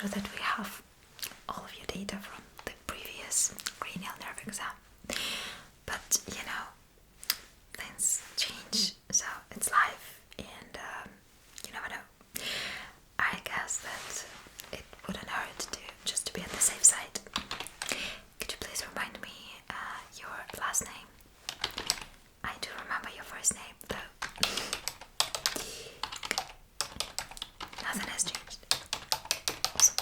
sure that we have all of your data from the previous cranial nerve exam. But you know, things change, so it's life, and you never know. I guess that it wouldn't hurt to be on the safe side. Could you please remind me your last name? I do remember your first name though. Nothing has changed. Awesome.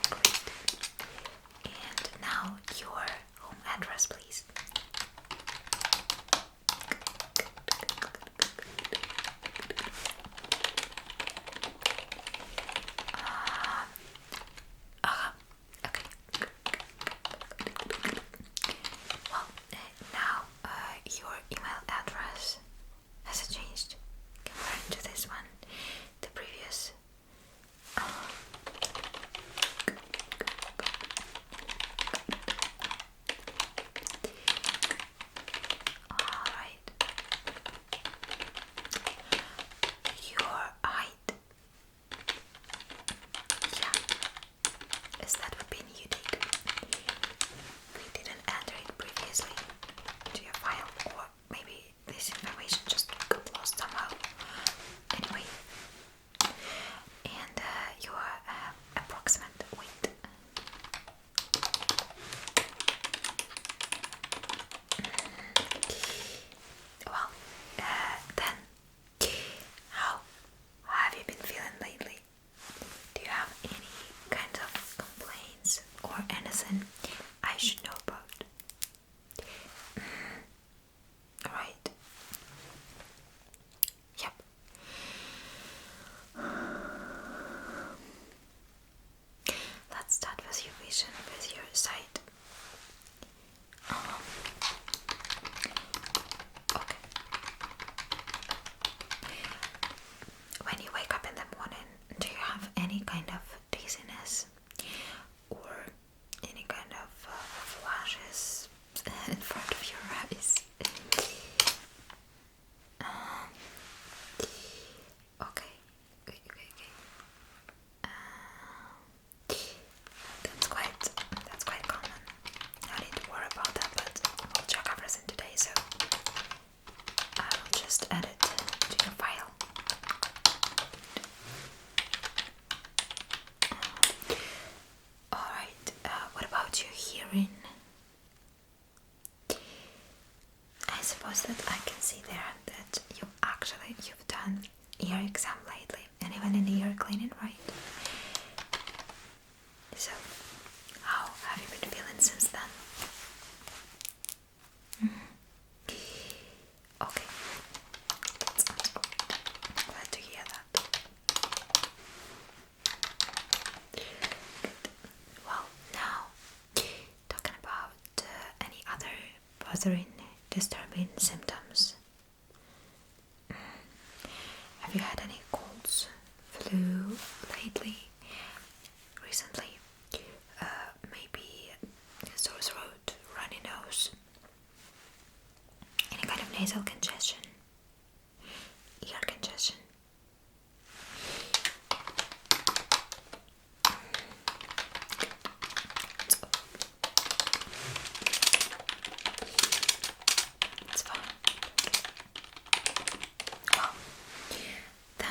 Great. And now your home address, please. Okay. Well, now your email address hasn't changed compared to this one. The previous. Alright. Your height. Yeah. Is that would be new data? We didn't enter it previously to your file, or maybe this information just got lost somehow. Anyway. And your approximate weight. Well, then, how have you been feeling lately? Do you have any kind of complaints or anything I should know about? Right. Yep. Let's start with your vision, with your sight. Okay. When you wake up in the morning, do you have any kind of dizziness or any kind of flashes in front of your eyes? Okay. That's quite common. No need to worry about that, but we'll check everything today, so I will just add it to your file. Alright, what about your hearing? I suppose that I can see there that you've done ear exam lately, and even an ear cleaning, right? So, how have you been feeling since then? Okay, that sounds good. Glad to hear that. Good. Well, now, talking about any other bothering, disturbing symptoms. Have you had any colds, flu lately, recently? Maybe sore throat, runny nose, any kind of nasal congestion, ear congestion. It's fine. Well, then,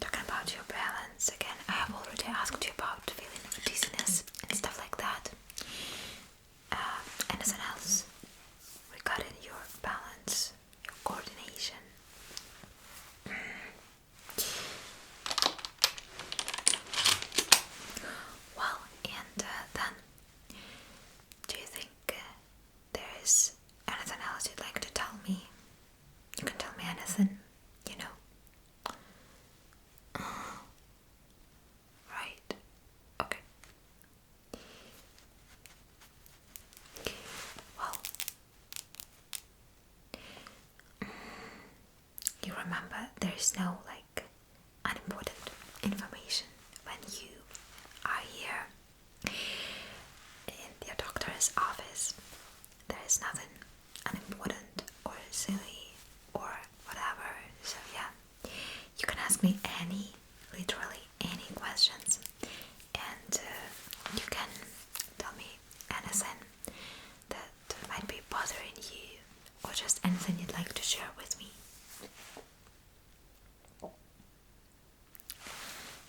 talking about your balance again, I have already asked you about feeling dizziness and stuff like that. Anything else regarding your balance, your coordination? Well, and then, do you think there is anything else you'd like to tell me? You can tell me anything, you know. Right. Okay. Well, you remember there is no unimportant information when you are here in your doctor's office. There is nothing unimportant or silly or whatever. So yeah, you can ask me literally any questions, just anything you'd like to share with me?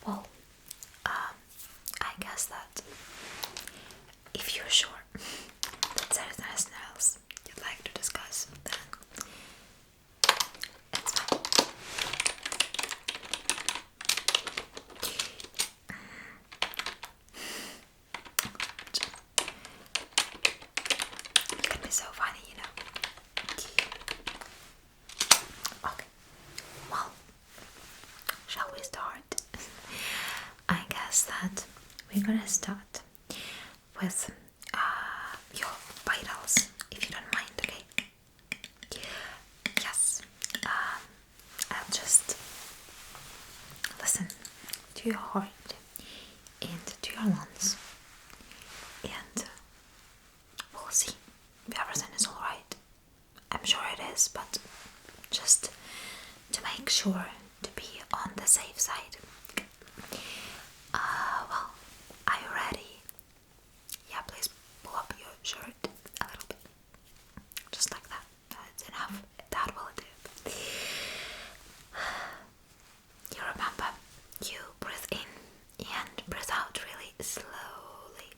Well, I guess that if you're sure that there's nothing else you'd like to discuss, then it's fine. It can be so funny, you know. Okay, well, shall we start? I guess that we're gonna start with your vitals, if you don't mind, okay? Yes. I'll just listen to your heart and to your lungs, and we'll see if everything is alright. I'm sure it is, but just to make sure to be on the safe side. Well, are you ready? Yeah, please pull up your shirt a little bit. Just like that. It's enough. That will do. You remember, you breathe in and breathe out really slowly.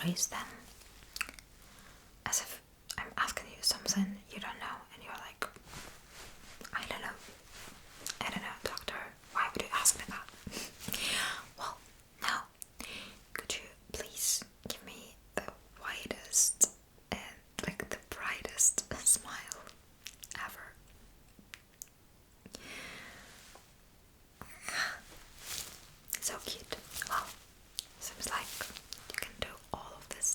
phrase them as if I'm asking you something you don't know, and you're like, I don't know, doctor, why would you ask me that? Well, now, could you please give me the widest and like the brightest smile ever? So cute. Well, seems like you can do all of this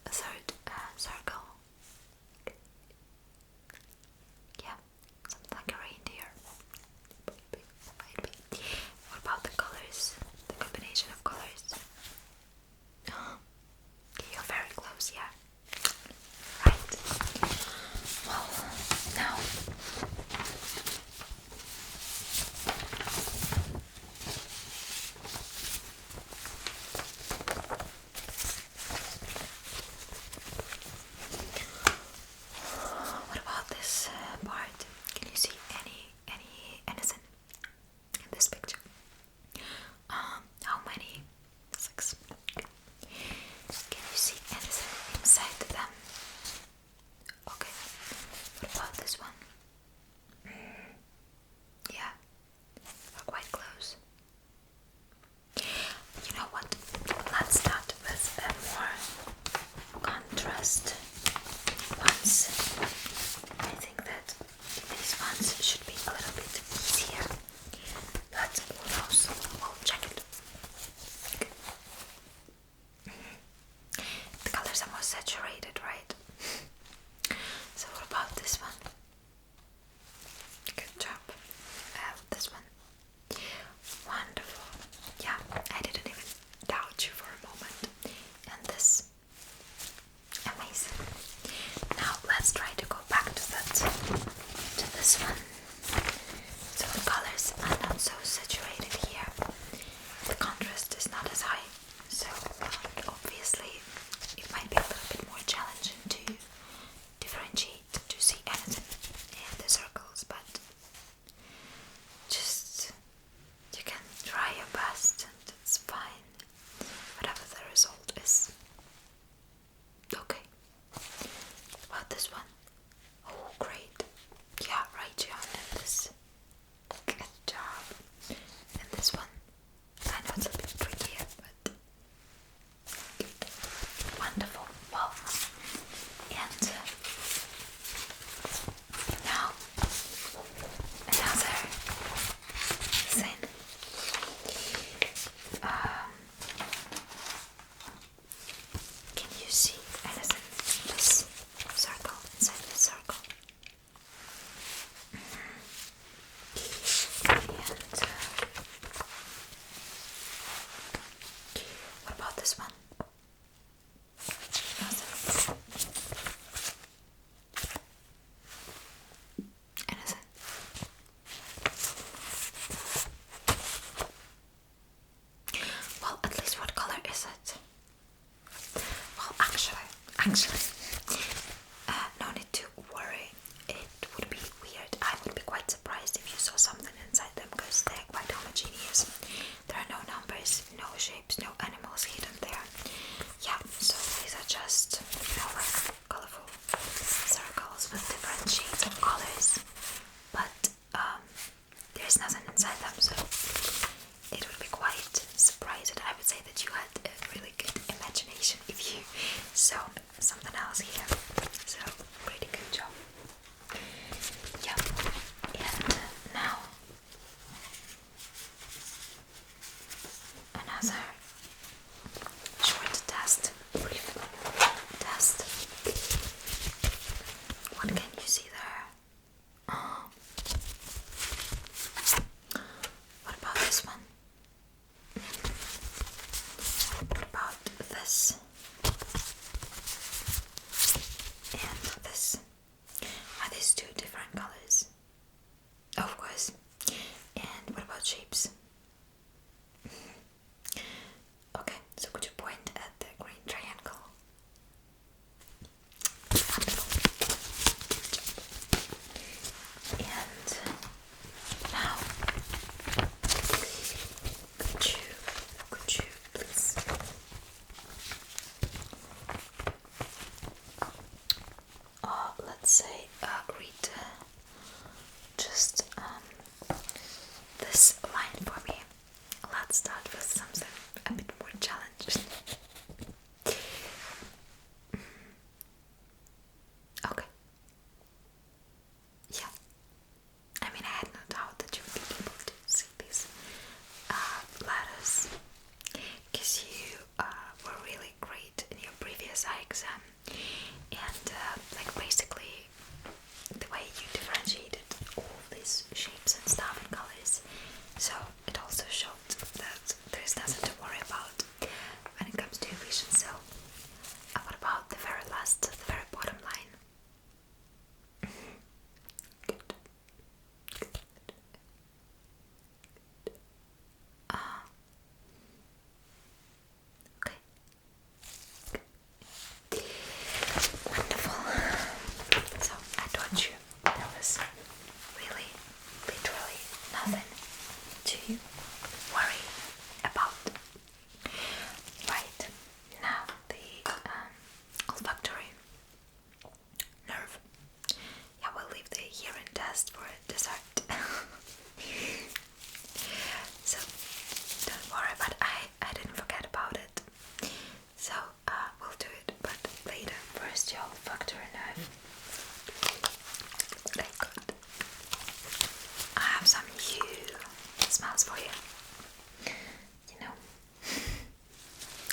a third circle. Yeah, something like a reindeer. What about the colors? The combination of colors? Okay, you're very close, yeah. Right. Well, now what about this part? Can you see anything in this picture? How many? Six. Can you see anything inside them? Okay. What about this one? Yeah, we're quite close. You know what? Let's start with a more contrast ones. I think that these ones should be a little bit easier, but who knows? We'll check it. The colors are more saturated, right? So what about this one? Good job. This one. Wonderful. Yeah, I didn't even doubt you for a moment. And this. Amazing. Now let's try to go back to this one. So the colors are not so saturated here. The contrast is not as high. So obviously it might be a little bit more challenging to differentiate, to see anything in the circles, but just you can try your best and it's fine. Whatever the result is. Okay. About this one? Oh, great. Yeah, right, yeah. And this. Good job. And this one? I know it's a bit trickier, but wonderful. Well, and now another thing. Can you see anything in this circle, inside this circle? And what about this one? Nothing. Anything? Well, at least what color is it? Well, actually, no need to worry. It would be weird. I would be quite surprised if you saw something inside them because they're quite homogeneous. There are no numbers, no shapes, no animals hidden there. Yeah, so these are just, like colorful circles with different shades of colors. But there's nothing inside them, so it would be quite surprising. I would say that you had a really good imagination if you saw something else here. So, pretty good job. Yeah, and now another short test, brief test. What can you see there? What about this one? What about this? previous eye exam, and like basically the way you differentiated all these shapes and stuff and colors. So it also showed that there is nothing to worry about when it comes to your vision. So what about the very last, the very bottom line? Good. Okay. Wonderful. So I told you there was really, literally nothing to worry about. Right, now the olfactory nerve. Yeah, we'll leave the hearing test for dessert. So don't worry, but I didn't forget about it. So we'll do it, but later. First your olfactory nerve. Very good. I have some new smells for you. You know,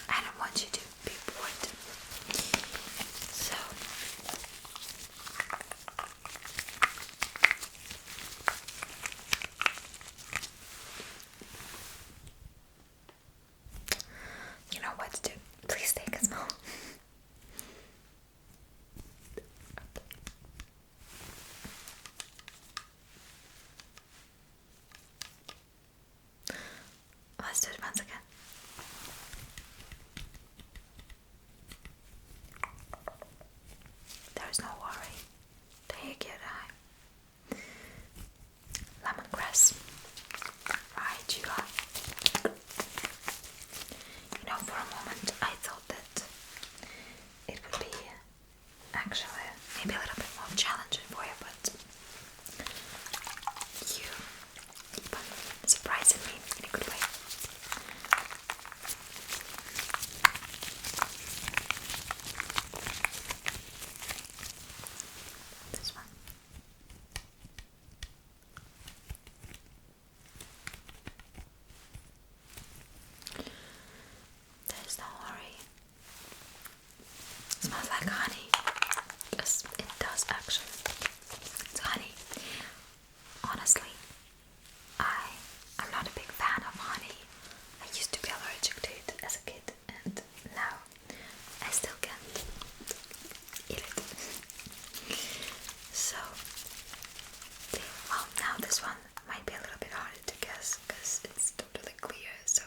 I don't want you to be bored. So you know what to do. Please take a smell. Let's do it once again. There is no worry. Take your time. Lemongrass. Right, you are. You know, for a moment I thought that it would be actually maybe a little bit more challenging for you, but you keep on surprising me in a good way. This one. There's no worry. It smells like honey. Yes, it does actually. It's honey. Honestly, I'm not a big fan of honey. I used to be allergic to it as a kid, and now I still can't eat it. So, well, now this one might be a little bit harder to guess because it's totally clear. So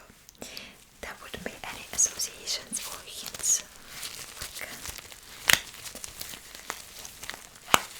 there wouldn't be any associations or hints. Like,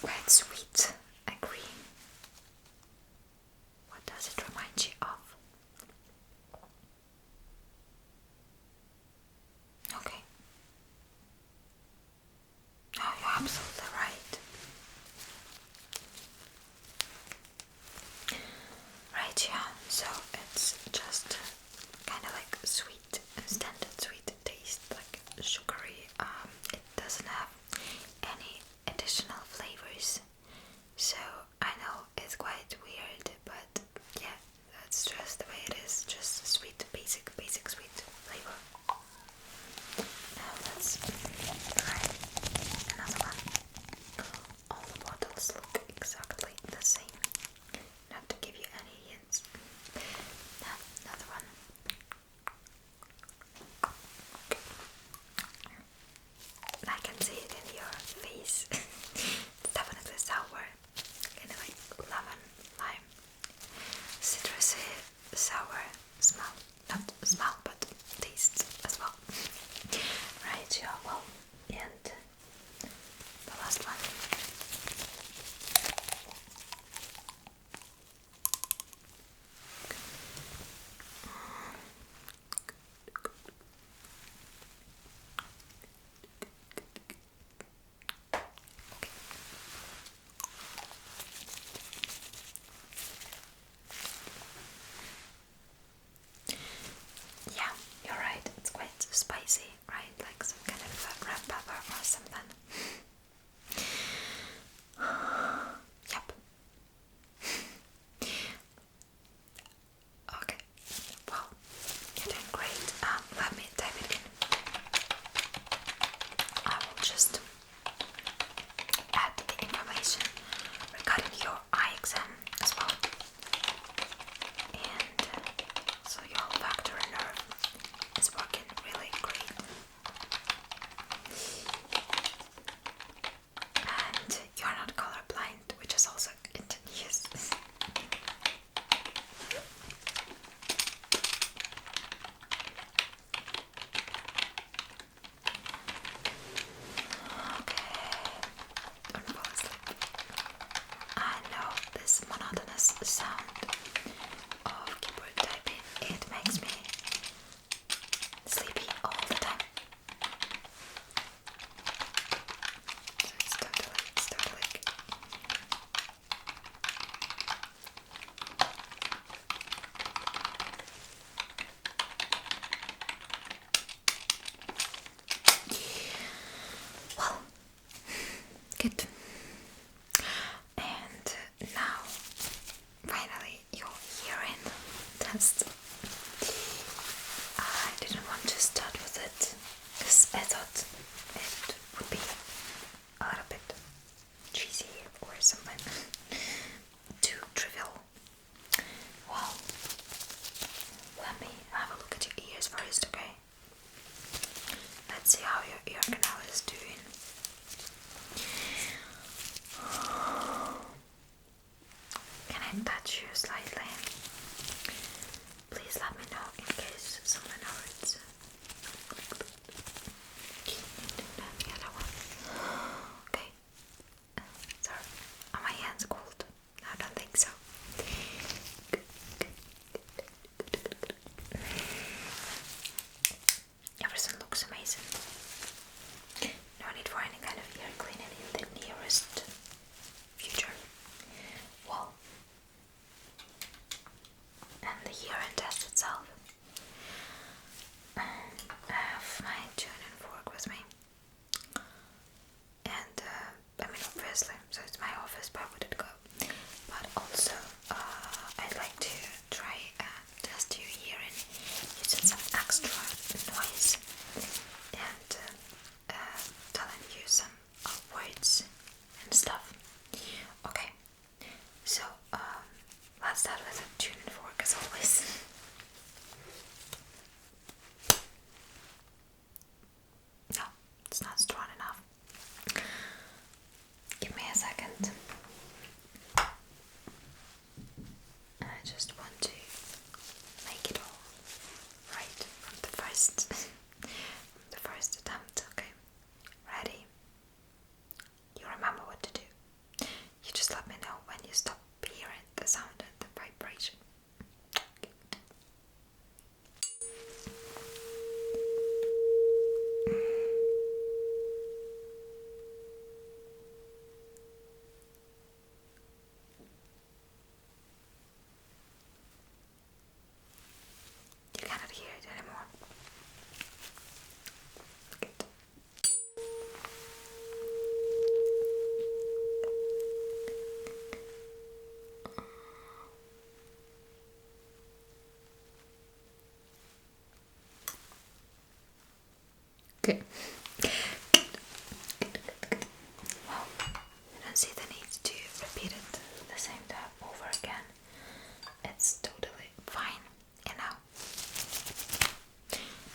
quite sweet, I agree. What does it remind you of? Okay. No, you're absolutely right. Right, yeah, so it's just kind of like sweet, standard sweet taste, like sugary. It doesn't have any additional flavors, so I know it's quite weird, but yeah, that's just the way it is, just sweet, basic sweet flavor. Now let's try another one. All the bottles look exactly the same. Not to give you any hints. Now, another one. I can see it in your face. It's definitely sour. Kind of like lemon, lime, citrusy, sour smell. Not smell, but taste as well. Right, yeah, well, and the last one. Yeah, you're right, it's quite spicy, right? Like some kind of red pepper or something. Yep. Okay, well, you're doing great. Let me type it in. I will just add the information regarding your eye exam as well. And so your olfactory nerve is working really great. And you're not colorblind, which is also good news. Okay, don't fall asleep. I know this monotonous sound of keyboard typing, it makes me sleepy all the time. So it's totally well, good. And now, finally, your hearing test. I didn't want to start with it because I thought it would be a little bit cheesy or something too trivial. Well, let me have a look at your ears first, okay? Let's see how your ear canal is doing. Can I touch you slightly? Please let me know in case something hurts. The other one. Okay. Sorry. Are my hands cold? I don't think so. Everything looks amazing. No need Okay. Well, I don't see the need to repeat it the same time over again. It's totally fine, you know.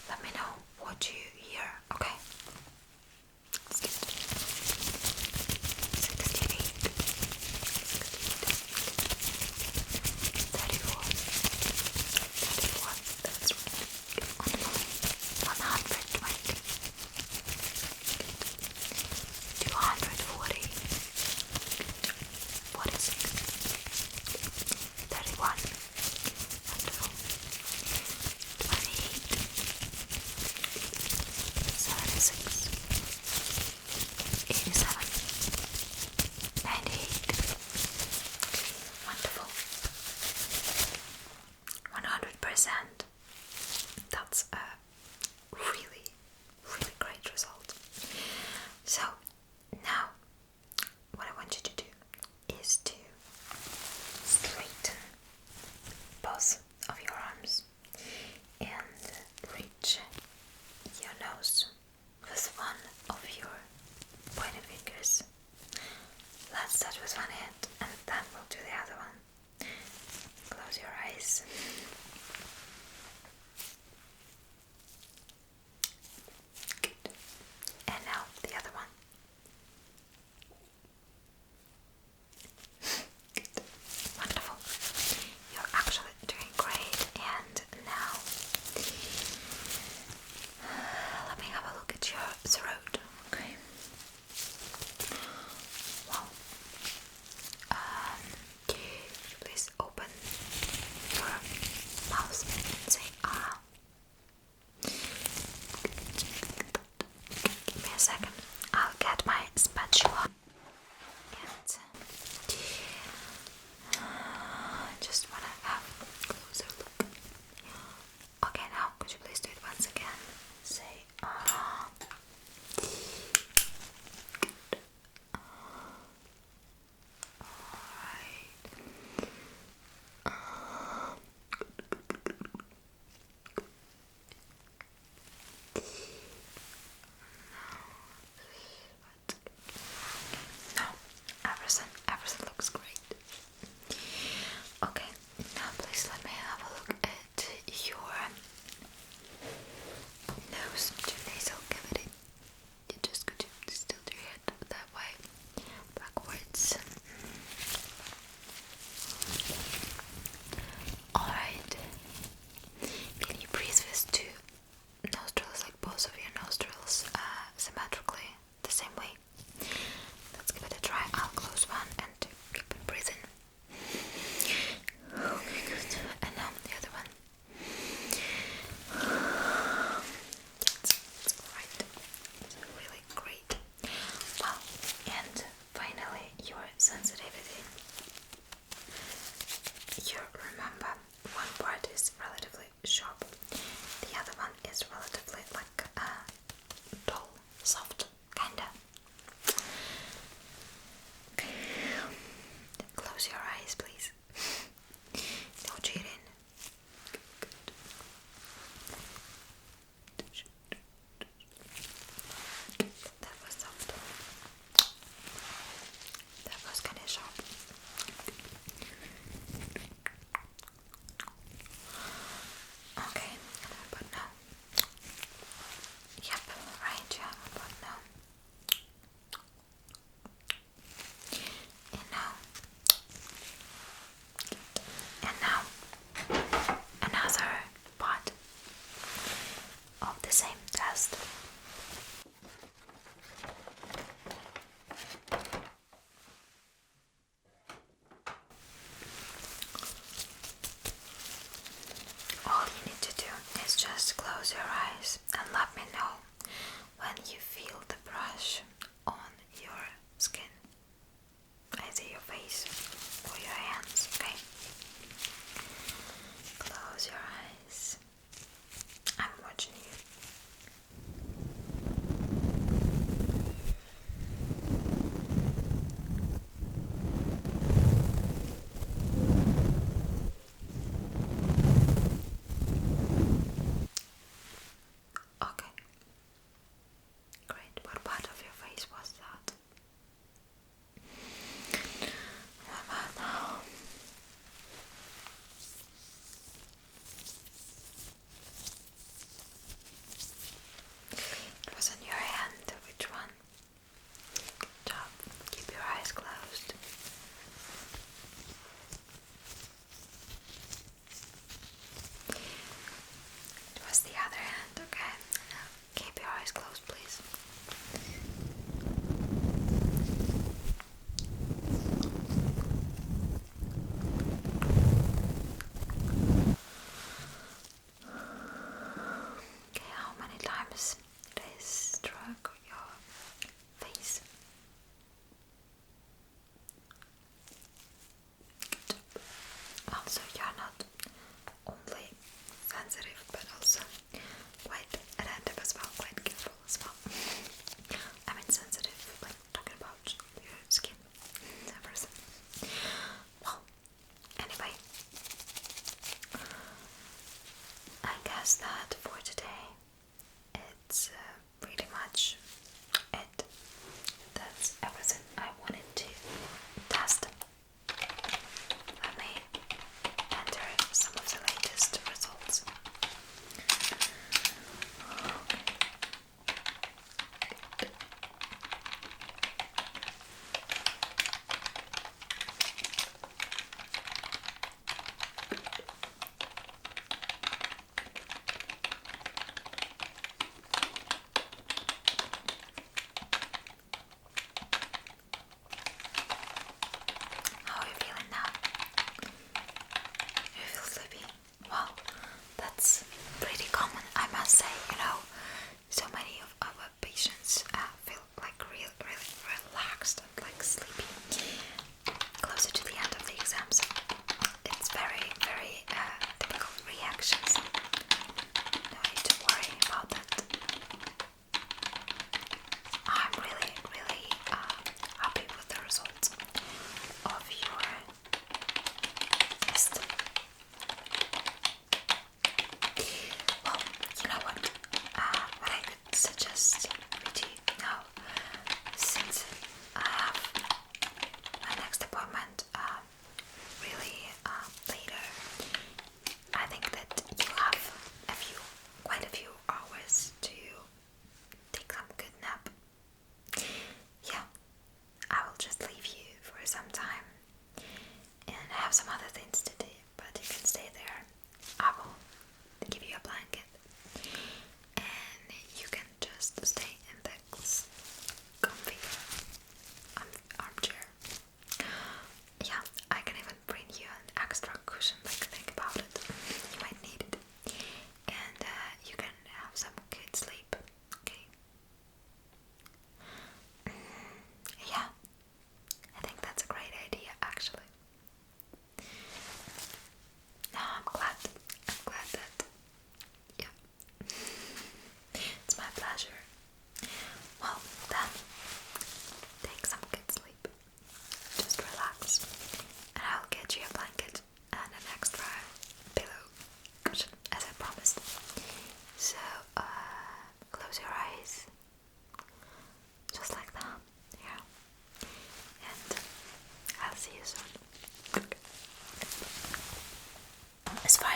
Let me know what you hear, okay? Let's get 68, 34, 34, that's right. 120, 240, 46, 31, wonderful, 28, 76, 87, 98, wonderful, 100%. That's a really, really great result. So now what I want you to do is to straighten both of your arms and reach your nose with one of your pointer fingers. Let's start with one hand and then we'll do the other one. Close your eyes. Good. And now the other one. Good. Wonderful. You're actually doing great. And now let me have a look at your throat. Okay. Well, please open your mouth and say ah. Give me a second. I'll get my spatula and just wanna have a closer look. Okay, now could you please do it once again? Say ah.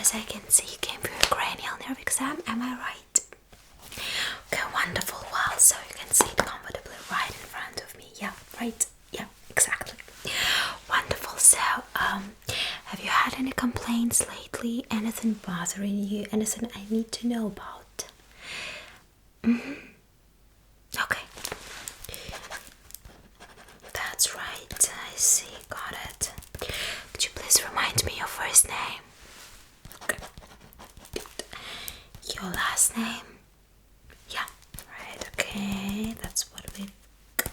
as I can see, you came for a cranial nerve exam. Am I right? Okay, wonderful. Well, so you can sit comfortably right in front of me. Yeah, right. Yeah, exactly. Wonderful. So, have you had any complaints lately? Anything bothering you? Anything I need to know about? Okay. That's right. I see. Got it. Could you please remind me your first name? Okay. Your last name? Yeah. Right. Okay. That's what we got.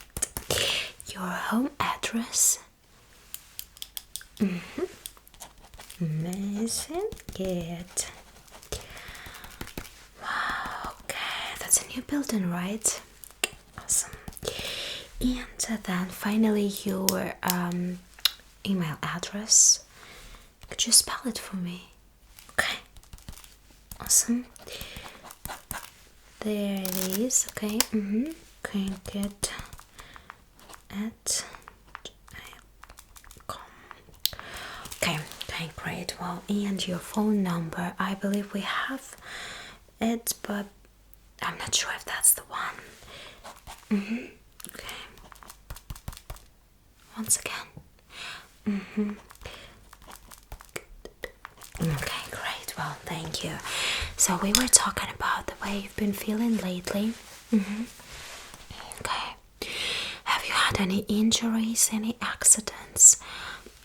Your home address? Amazing. Good. Wow. Okay. That's a new building, right? Awesome. And then finally your email address. Could you spell it for me? Okay. Awesome. There it is. Okay. Okay, get at com. Okay, great. Well, and your phone number. I believe we have it, but I'm not sure if that's the one. Okay. Once again. Okay, great. Well, thank you. So we were talking about the way you've been feeling lately. Okay. Have you had any injuries, any accidents,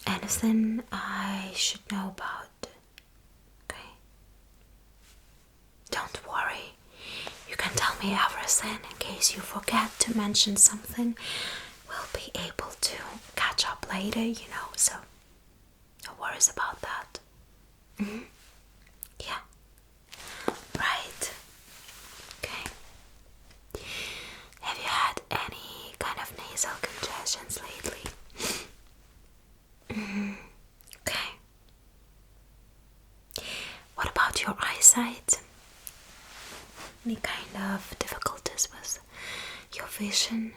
anything I should know about? Okay. Don't worry. You can tell me everything in case you forget to mention something. We'll be able to catch up later, so no worries about that. Yeah. Right. Okay. Have you had any kind of nasal congestions lately? Okay. What about your eyesight? Any kind of difficulties with your vision?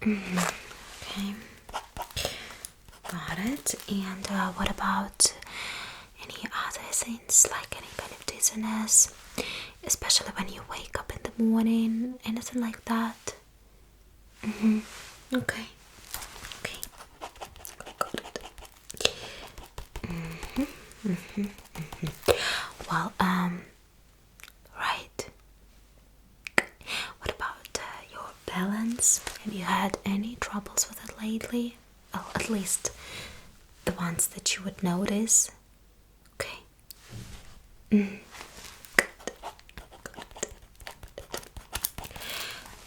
Okay. Got it. And what about any other things, like any kind of dizziness, especially when you wake up in the morning, anything like that? Okay. Okay. Got it. Well, right. What about your balance? Have you had any troubles with it lately? Well, at least the ones that you would notice. Okay.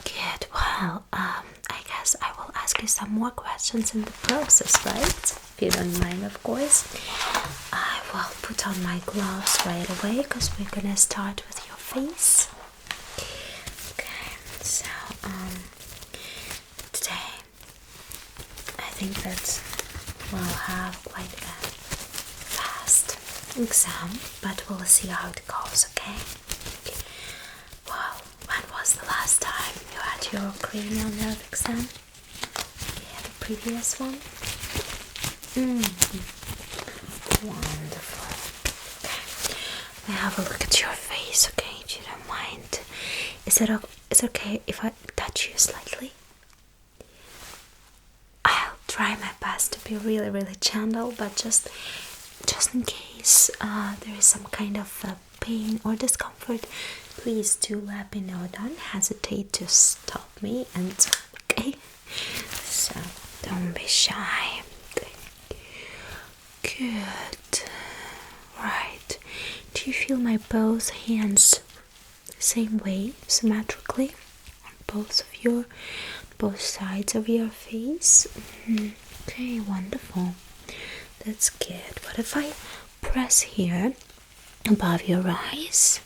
Good. Well, I guess I will ask you some more questions in the process, right? If you don't mind, of course. I will put on my gloves right away because we're gonna start with your face. Okay. So, today I think that we'll have quite a fast exam, but we'll see how it goes, okay? Well, when was the last time you had your cranial nerve exam? Yeah, the previous one? Wonderful. Okay. May I have a look at your face, okay, if you don't mind? Is it okay if I touch you slightly? I'll try my best to be really, really gentle, but just in case there is some kind of pain or discomfort, please do let me know. Don't hesitate to stop me, and okay, so don't be shy. Good. Right. Do you feel my both hands the same way, symmetrically, on both sides of your face? Okay, wonderful. That's good. What if I press here above your eyes?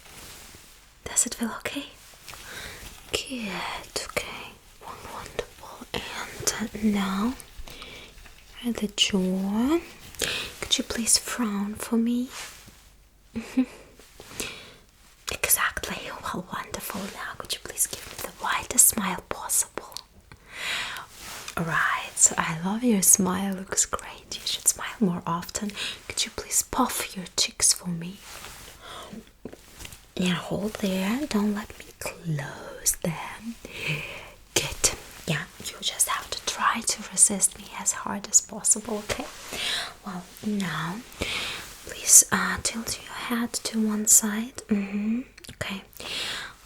Does it feel okay? Good. Okay. Wonderful. And now at the jaw. Could you please frown for me? Exactly. Well, wonderful. Now, could you please give me the widest smile possible? Right. I love your smile, looks great. You should smile more often. Could you please puff your cheeks for me? Yeah, hold there. Don't let me close them. Good. Yeah, you just have to try to resist me as hard as possible, okay? Well, now, please tilt your head to one side. Okay.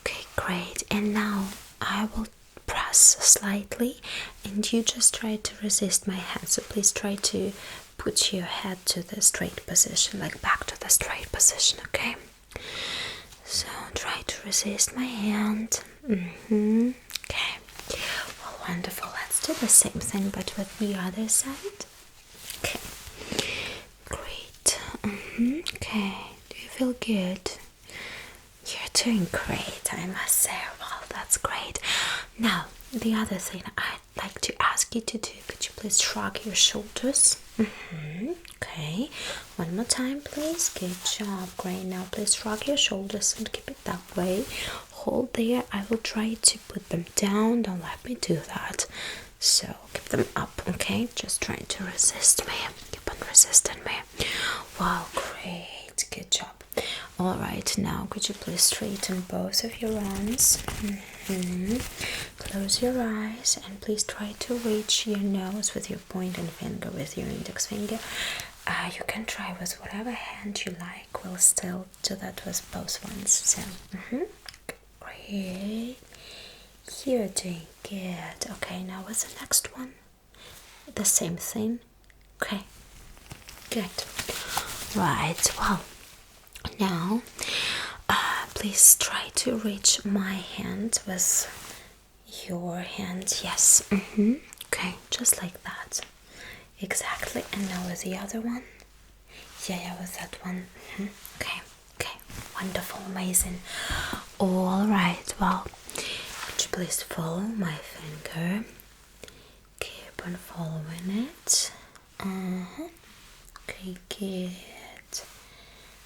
Okay, great. And now I will press slightly and you just try to resist my hand. So please try to put your head to the straight position, like back to the straight position, okay? So try to resist my hand. Okay. Well, wonderful. Let's do the same thing but with the other side. Okay. Great. Okay. Do you feel good? You're doing great, I must say. Well, that's great. Now, the other thing I'd like to ask you to do, could you please shrug your shoulders? Okay. One more time, please. Good job. Great. Now, please shrug your shoulders and keep it that way. Hold there. I will try to put them down. Don't let me do that. So, keep them up, okay? Just try to resist me. Keep on resisting me. Wow, great. Good job. Alright, now could you please straighten both of your arms? Close your eyes and please try to reach your nose with your pointing finger, with your index finger. You can try with whatever hand you like. We'll still do that with both ones. So, great. You're doing good. Okay, now with the next one, the same thing. Okay, good. Right, well, now please try to reach my hand with your hand. Yes. Okay, just like that. Exactly. And now with the other one. Yeah, with that one. Okay, wonderful, amazing. All right, well, could you please follow my finger? Keep on following it. Okay, good.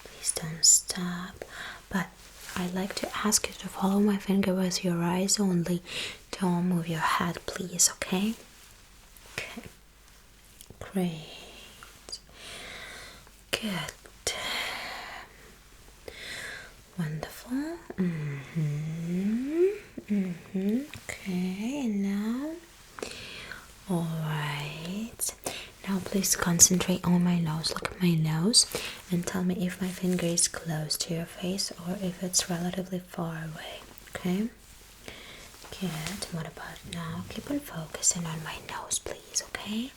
Please don't stop. But I'd like to ask you to follow my finger with your eyes only. Don't move your head, please, okay? Okay. Great. Good. Wonderful. Okay, and now. Alright. Now please concentrate on my nose. Look at my nose and tell me if my finger is close to your face or if it's relatively far away. Okay? Good. What about now? Keep on focusing on my nose, please, okay?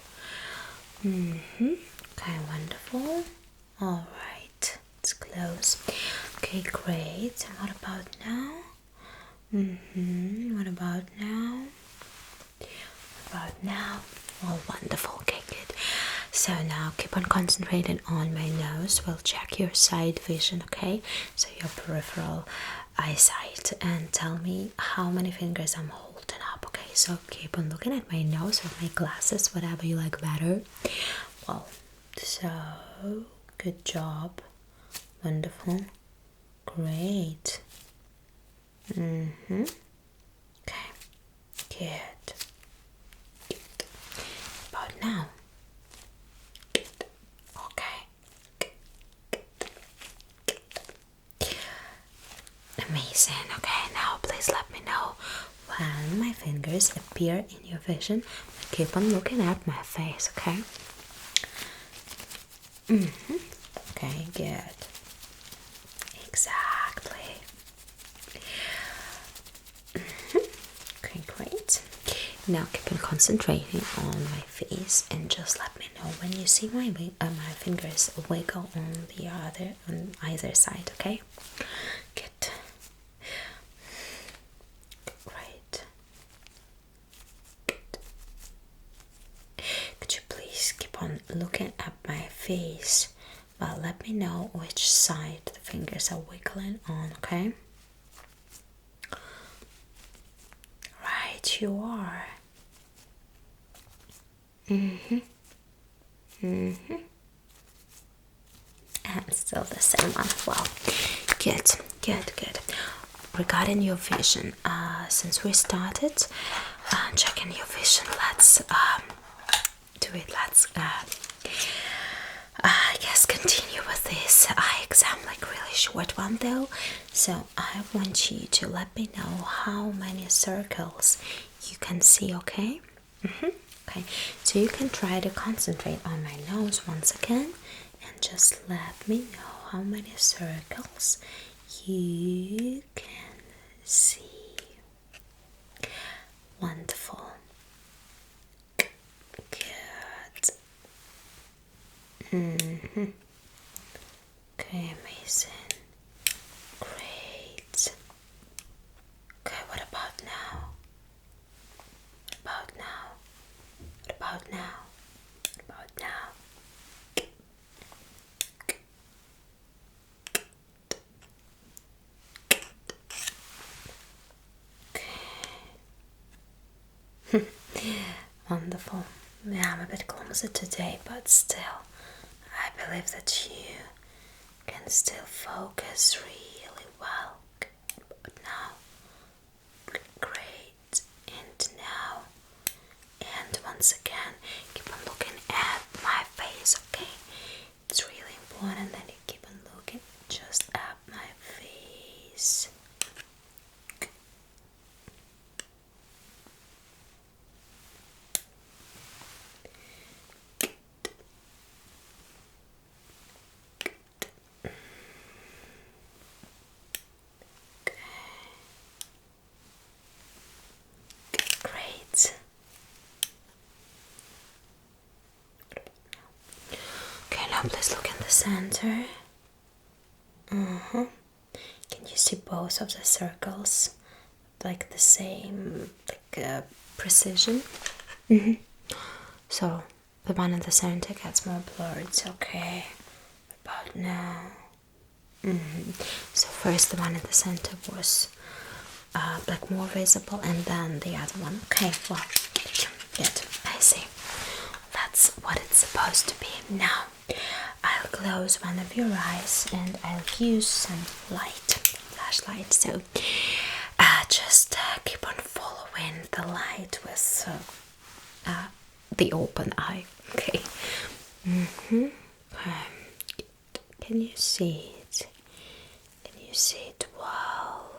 Okay, wonderful. Alright. It's close. Okay, great. And what about now? What about now? What about now? Oh, wonderful. Okay, good. So now keep on concentrating on my nose. We'll check your side vision, okay? So your peripheral eyesight, and tell me how many fingers I'm holding up, okay? So keep on looking at my nose with my glasses, whatever you like better. Well, so good job. Wonderful. Great. Okay. Good. About now. Okay. Amazing. Okay, now please let me know when my fingers appear in your vision. Keep on looking at my face, okay? Okay, good. Exactly. Okay, great. Now keep on concentrating on my face and just let me know when you see my fingers wiggle on either side, okay? Good. Great. Good. Could you please keep on looking at my face, but let me know which side the fingers are wiggling on, okay? Right, you are. And still the same one. Wow. Good. Regarding your vision, since we started checking your vision, let's to it. Let's I guess continue with this eye exam, like really short one though. So I want you to let me know how many circles you can see, okay? Okay, so you can try to concentrate on my nose once again and just let me know how many circles you can see. Wonderful. Good. Okay, amazing. Great. Okay, what about now? What about now? What about now? What about now? Okay. Wonderful. Yeah, I'm a bit clumsy today, but still, I believe that you can still focus really well. But now, great, and now, and once again, keep on looking at my face, okay? It's really important that you keep on looking just at my face. Great. Okay, now please look in the center. Can you see both of the circles? Like the same, precision? So the one in the center gets more blurred. It's okay. About now. So first the one in the center was like more visible, and then the other one. Okay, well, good. I see. That's what it's supposed to be. Now, I'll close one of your eyes and I'll use some flashlight. So, just keep on following the light with the open eye. Okay. Okay. Can you see it? Can you see it well?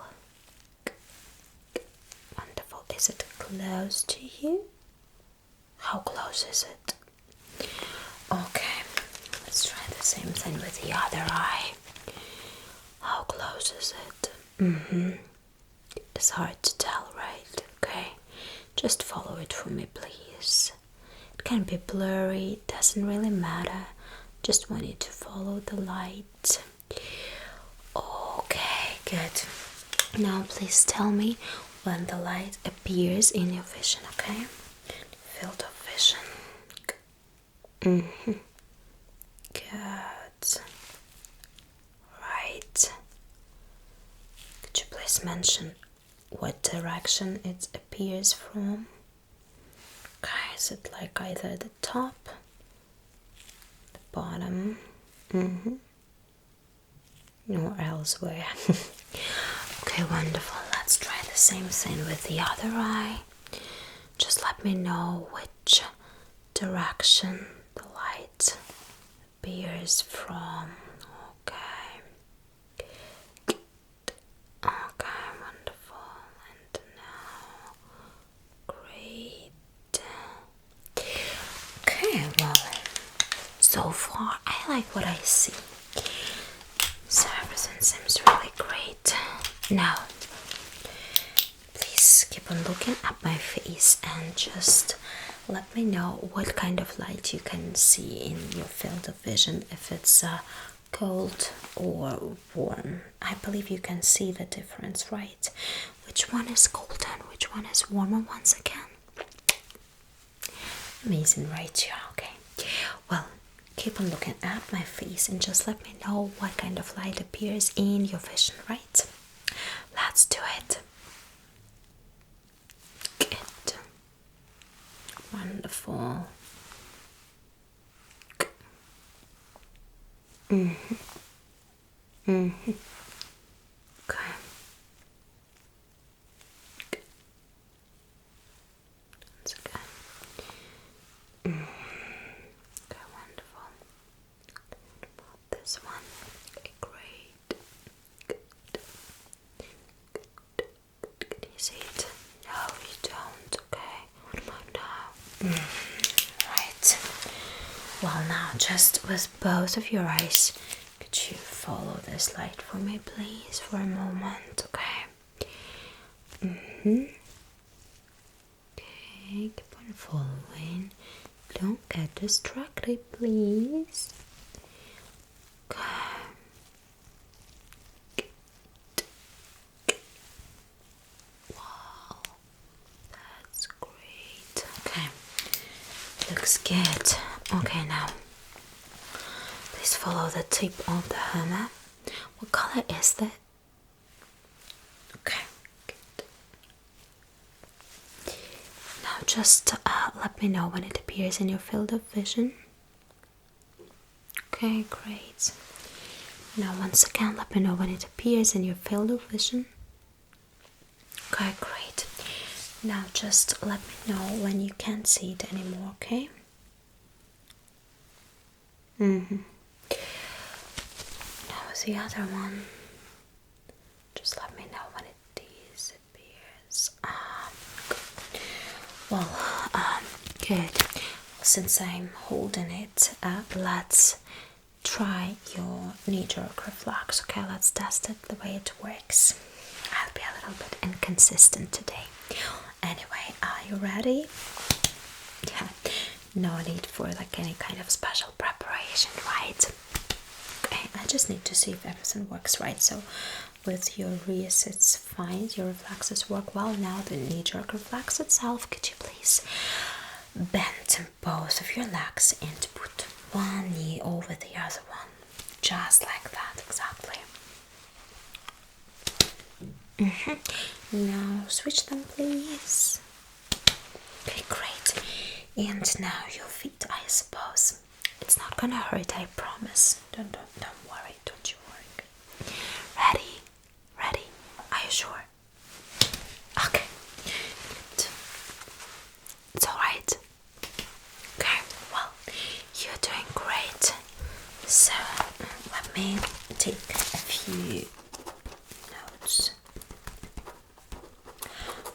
Wonderful. Is it close to you? How close is it? Okay, let's try the same thing with the other eye. How close is it? It's hard to tell, right? Okay, just follow it for me, please. It can be blurry, doesn't really matter. Just want you to follow the light. Okay, good. Now please tell me when the light appears in your vision, okay? Field of vision. Good. Right. Could you please mention what direction it appears from? Okay, is it like either the top, the bottom, or elsewhere? Okay, wonderful. Let's try the same thing with the other eye. Just let me know which direction the light appears from. Okay. Okay, wonderful. And now, great. Okay, well, so far I like what I see. So everything seems really great. Now, please keep on looking at my face and just let me know what kind of light you can see in your field of vision, if it's cold or warm. I believe you can see the difference, right? Which one is cold and which one is warmer once again? Amazing, right? Yeah, okay. Well, keep on looking at my face and just let me know what kind of light appears in your vision, right? Let's do it. Good. Wonderful. Okay. Once again. Right. Well, now just with both of your eyes, could you follow this light for me, please, for a moment? Okay. Okay, keep on following. Don't get distracted, please. Okay. Wow, that's great. Okay, looks good. Okay, now please follow the tip of the hammer. What color is that? Okay, good. Now just let me know when it appears in your field of vision. Okay, great. Now once again, let me know when it appears in your field of vision. Okay, great. Now just let me know when you can't see it anymore, okay? Now the other one. Just let me know when it disappears. Good. Since I'm holding it, let's try your knee-jerk reflex. Okay, let's test it the way it works. I'll be a little bit inconsistent today. Anyway, are you ready? Yeah, no need for like any kind of special preparation, right? Okay, I just need to see if everything works right. So with your wrist it's fine, your reflexes work well. Now the knee-jerk reflex itself, could you please bend both of your legs and put one knee over the other one, just like that, exactly. Now switch them, please. Okay, great. And now your feet, I suppose. It's not gonna hurt, I promise. Don't worry, don't you worry. Ready? Are you sure? Okay. Good. It's alright. Okay, well, you're doing great. So let me take a few notes.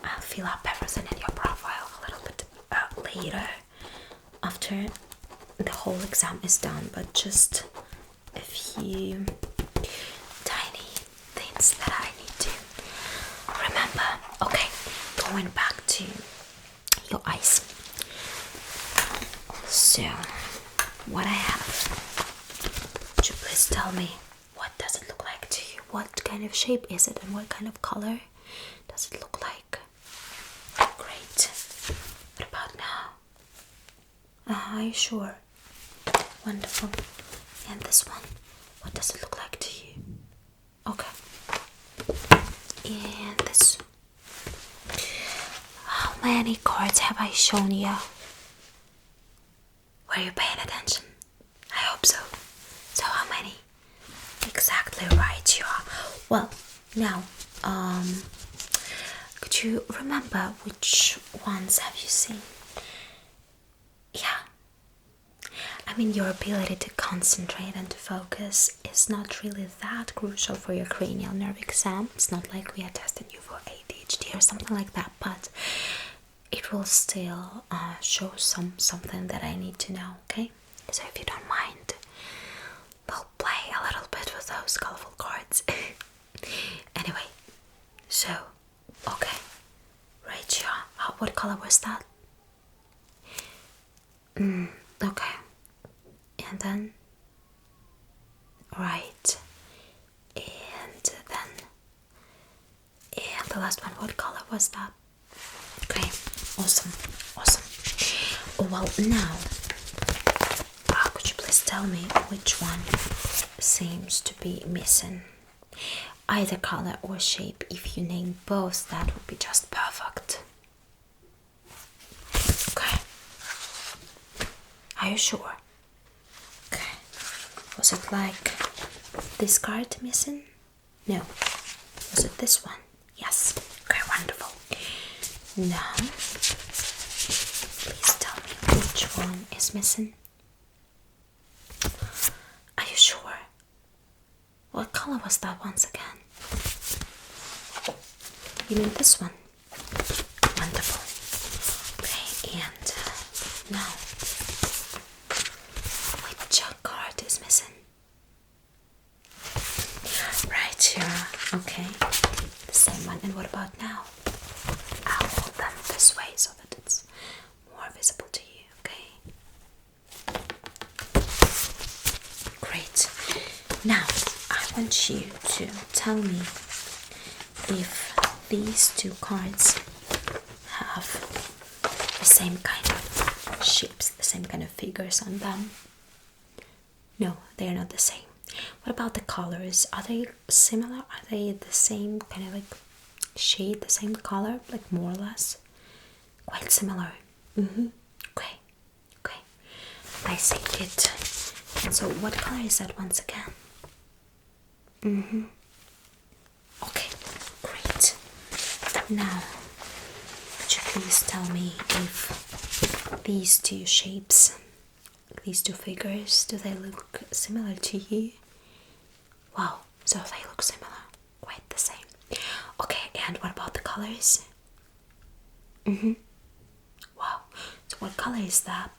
I'll fill up everything in your profile a little bit later, after the whole exam is done, but just a few tiny things that I need to remember. Okay, going back to your eyes. So, what I have, would you please tell me, what does it look like to you? What kind of shape is it and what kind of color does it look like? Great. What about now? Are you sure? Wonderful. And this one, what does it look like to you? Okay. And this. How many cards have I shown you? Were you paying attention? I hope so. So how many? Exactly right you are. Well, now, could you remember which ones have you seen? Yeah. I mean, your ability to concentrate and to focus is not really that crucial for your cranial nerve exam. It's not like we are testing you for ADHD or something like that, but it will still show something that I need to know, okay? So if you don't mind, we'll play a little bit with those colorful cards. Anyway, so, okay, right here. What color was that? Okay. And then, right, and the last one, what color was that? Okay, awesome. Well, now, could you please tell me which one seems to be missing? Either color or shape. If you name both, that would be just perfect. Okay. Are you sure? Okay. Was it like this card missing? No. Was it this one? Yes. Okay, wonderful. Now, please tell me which one is missing. Are you sure? What color was that once again? You mean this one? Wonderful. Okay, and Now, I want you to tell me if these two cards have the same kind of shapes, the same kind of figures on them. No, they are not the same. What about the colors? Are they similar? Are they the same kind of like shade, the same color, like more or less? Quite similar. Okay, okay. I see it. And so, what color is that once again? Okay, great. Now, could you please tell me if these two shapes, these two figures, do they look similar to you? Wow, so they look similar, quite the same. Okay, and what about the colors? Wow, so what color is that?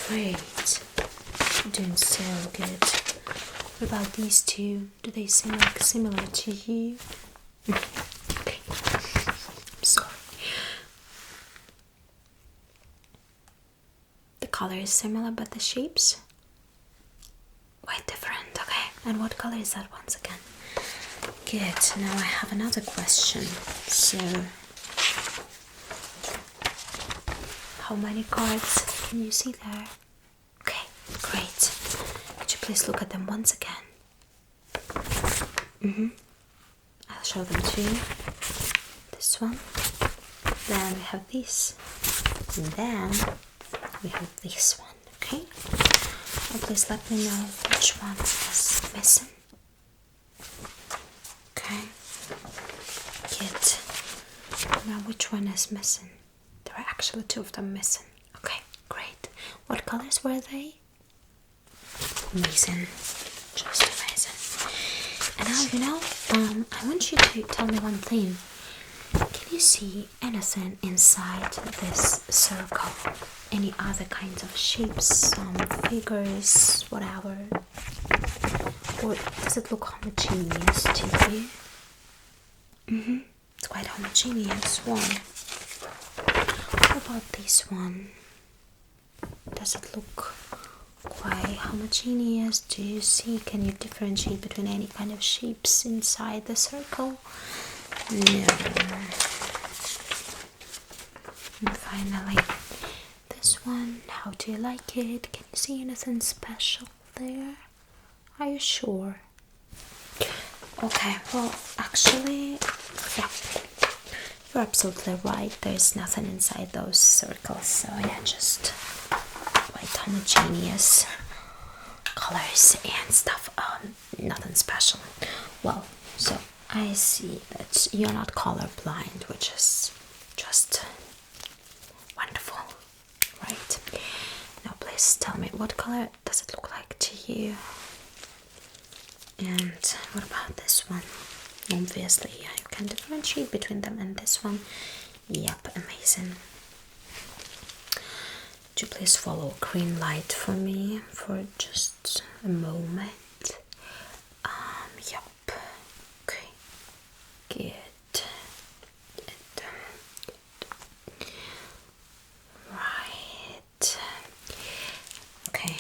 Great, you're doing so good. What about these two? Do they seem like similar to you? Okay, I'm sorry. The color is similar, but the shapes quite different. Okay, and what color is that once again? Good. Now I have another question. So, how many cards can you see there? Okay, great. Could you please look at them once again? I'll show them to you. This one. Then we have this. And then we have this one. Okay? Now please let me know which one is missing. Okay. Good. Now which one is missing? There are actually two of them missing. Okay, great. What colors were they? Amazing. Just amazing. And now, you know, I want you to tell me one thing. Can you see anything inside this circle? Any other kinds of shapes, figures, whatever? Or does it look homogeneous to you? It's quite homogeneous. Wow. What about this one? Does it look quite homogeneous? Do you see? Can you differentiate between any kind of shapes inside the circle? No. And finally, this one. How do you like it? Can you see anything special there? Are you sure? Okay, well, actually, yeah, you're absolutely right. There's nothing inside those circles, so yeah, just quite homogeneous colors and stuff. Nothing special. Well, so I see that you're not colorblind, which is just wonderful, right? Now, please tell me, what color does it look like to you? And what about this one? Obviously, yeah, you can differentiate between them and this one. Yep, amazing. Would you please follow green light for me for just a moment? Yep. Okay. Good. Good. Right. Okay.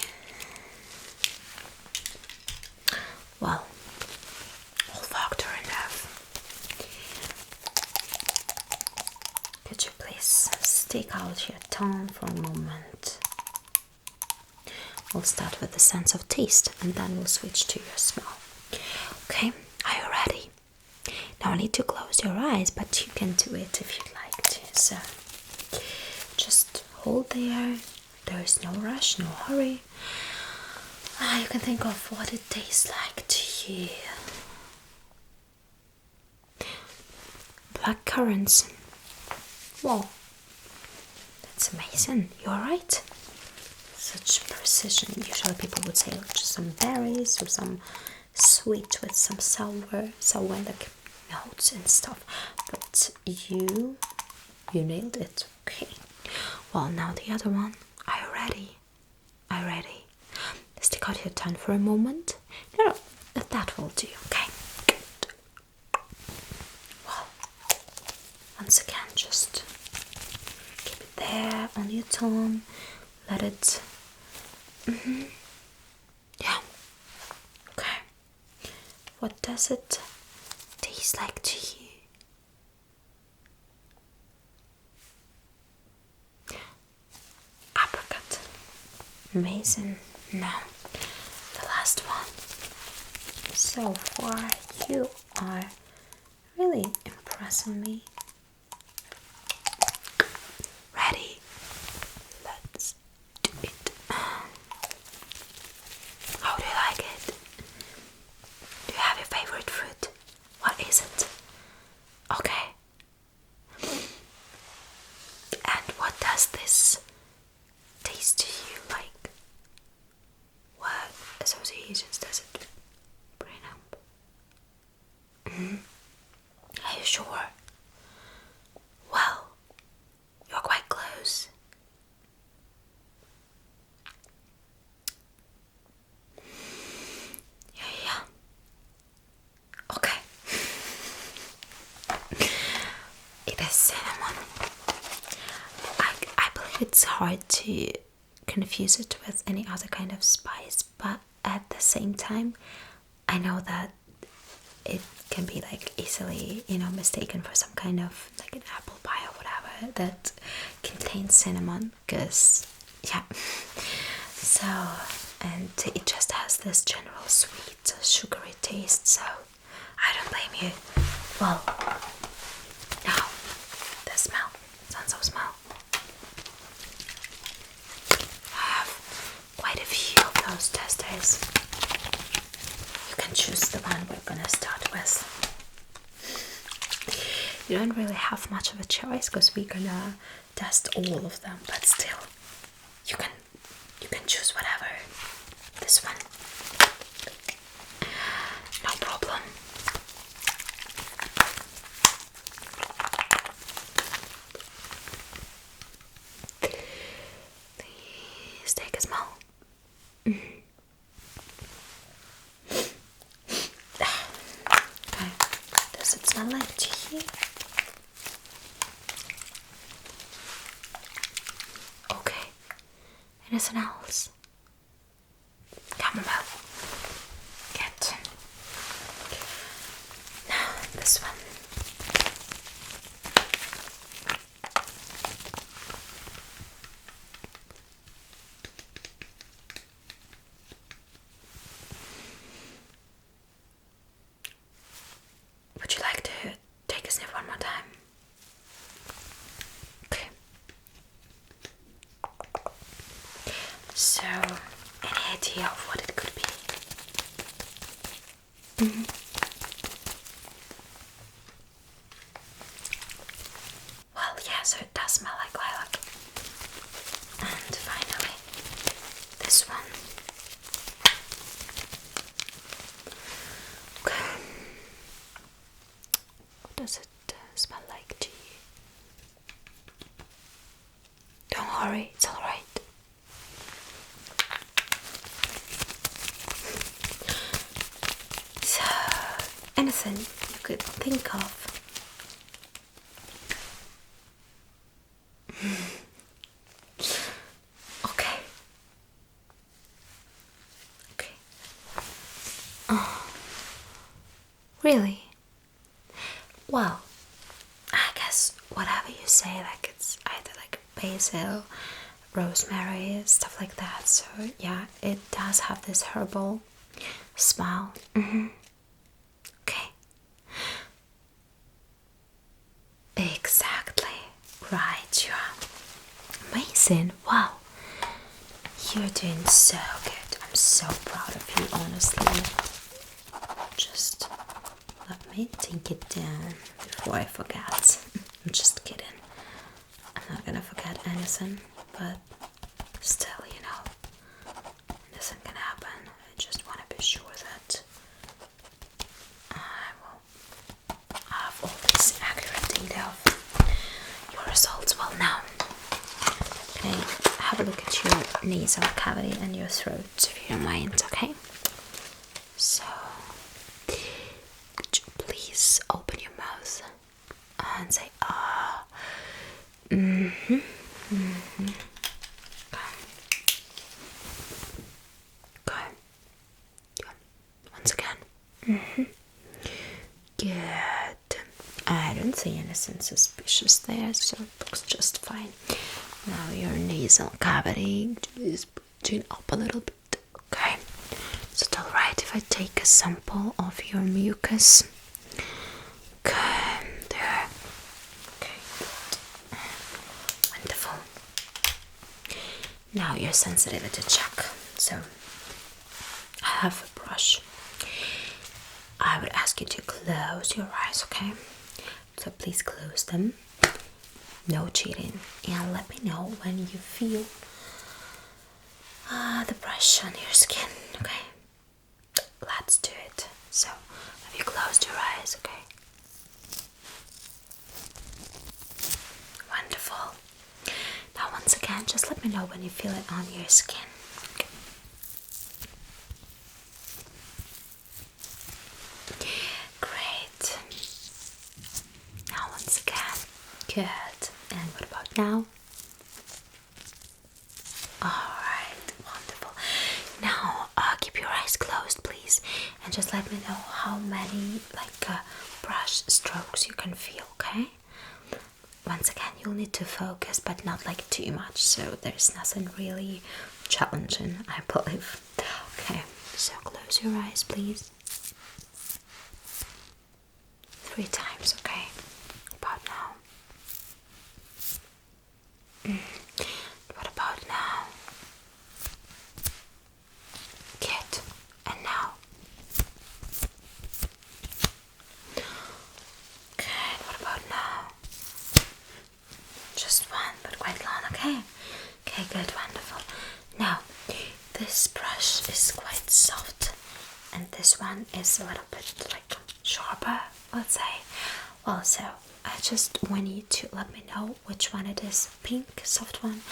Well, olfactory nerve. Could you please stick out your tongue for a moment? We'll start with the sense of taste and then we'll switch to your smell. Okay, are you ready? Now I need to close your eyes, but you can do it if you'd like to. So just hold there. There is no rush, no hurry. You can think of what it tastes like to you. Black currants. Whoa, that's amazing. You alright? Such precision. Usually people would say like just some berries or some sweet with some sour like notes and stuff. But you nailed it. Okay. Well, now the other one. Are you ready? Are you ready? Stick out your tongue for a moment. No, that will do. Okay. Good. Well, once again, just keep it there on your tongue. Let it. Yeah. what does it taste like to you? Apricot. Amazing. Now, the last one. So far, you are really impressing me. Ready? Let's do it. How do you like it? Do you have your favorite fruit? What is it? Okay. And what does this taste to you like? What associations does it bring up? Are you sure? Well, you're quite close. Yeah. Okay. It is cinnamon. I believe it's hard to confuse it with any other kind of spice, but at the same time, I know that it can be like easily, mistaken for some kind of like an apple pie or whatever that contains cinnamon, because yeah. So, and it just has this general sweet, sugary taste, so I don't blame you. Well, now, the smell. Sense of smell. I have quite a few of those testers. You can choose the one we're gonna start with. You don't really have much of a choice because we're gonna test all of them, but still, you can choose whatever. This one, no problem. Please take a smell. Okay, does it smell like tea? Okay, anything else? Chamomile. Good. Now this one. Would you like to take a sniff one more time? Okay. So, any idea of what it could be? Well, yeah, so it does smell like lilac. And finally, this one. Okay. What does it smell like to you? Don't worry, it's alright. So, anything you could think of. Okay. Okay. Oh. Really? Well, I guess whatever you say, like it's either like basil, rosemary, stuff like that. So yeah, it does have this herbal smell. Okay. Exactly. Right, you are amazing. Wow. You're doing so good. I'm so proud of you, honestly. Just let me take it down before I forget. I'm just kidding. I'm not gonna forget anything, but still, anything can happen. I just want to be sure that I will have all this accurate data of your results. Well, now, can I have a look at your nasal cavity and your throat, if you don't mind, okay? So, could you please open your mouth and say, ah? Okay. Good. Once again. nothing suspicious there, so it looks just fine. Now your nasal cavity, just chin up a little bit. Okay, is it alright if I take a sample of your mucus? Okay, there. Okay, wonderful. Now your sensitivity check. So I have a brush. I would ask you to close your eyes, okay? So please close them. No cheating. And let me know when you feel the brush on your skin, okay? Let's do it. So have you closed your eyes, okay? Wonderful. Now once again, just let me know when you feel it on your skin. Great. Now once again. Good. And what about now? Alright, wonderful. Now keep your eyes closed, please, and just let me know how many brush strokes you can feel, okay? Once again, you'll need to focus, but not too much, so there's nothing really challenging, I believe. Okay, so close your eyes, please. 3 times, okay? About now. What about now? Good. And now? Good. What about now? Just one, but quite long, okay? Okay, good, wonderful. Now, this brush is quite soft, and this one is a little bit sharper, let's say. Well, so I just want you to let me know which one it is, pink, soft one,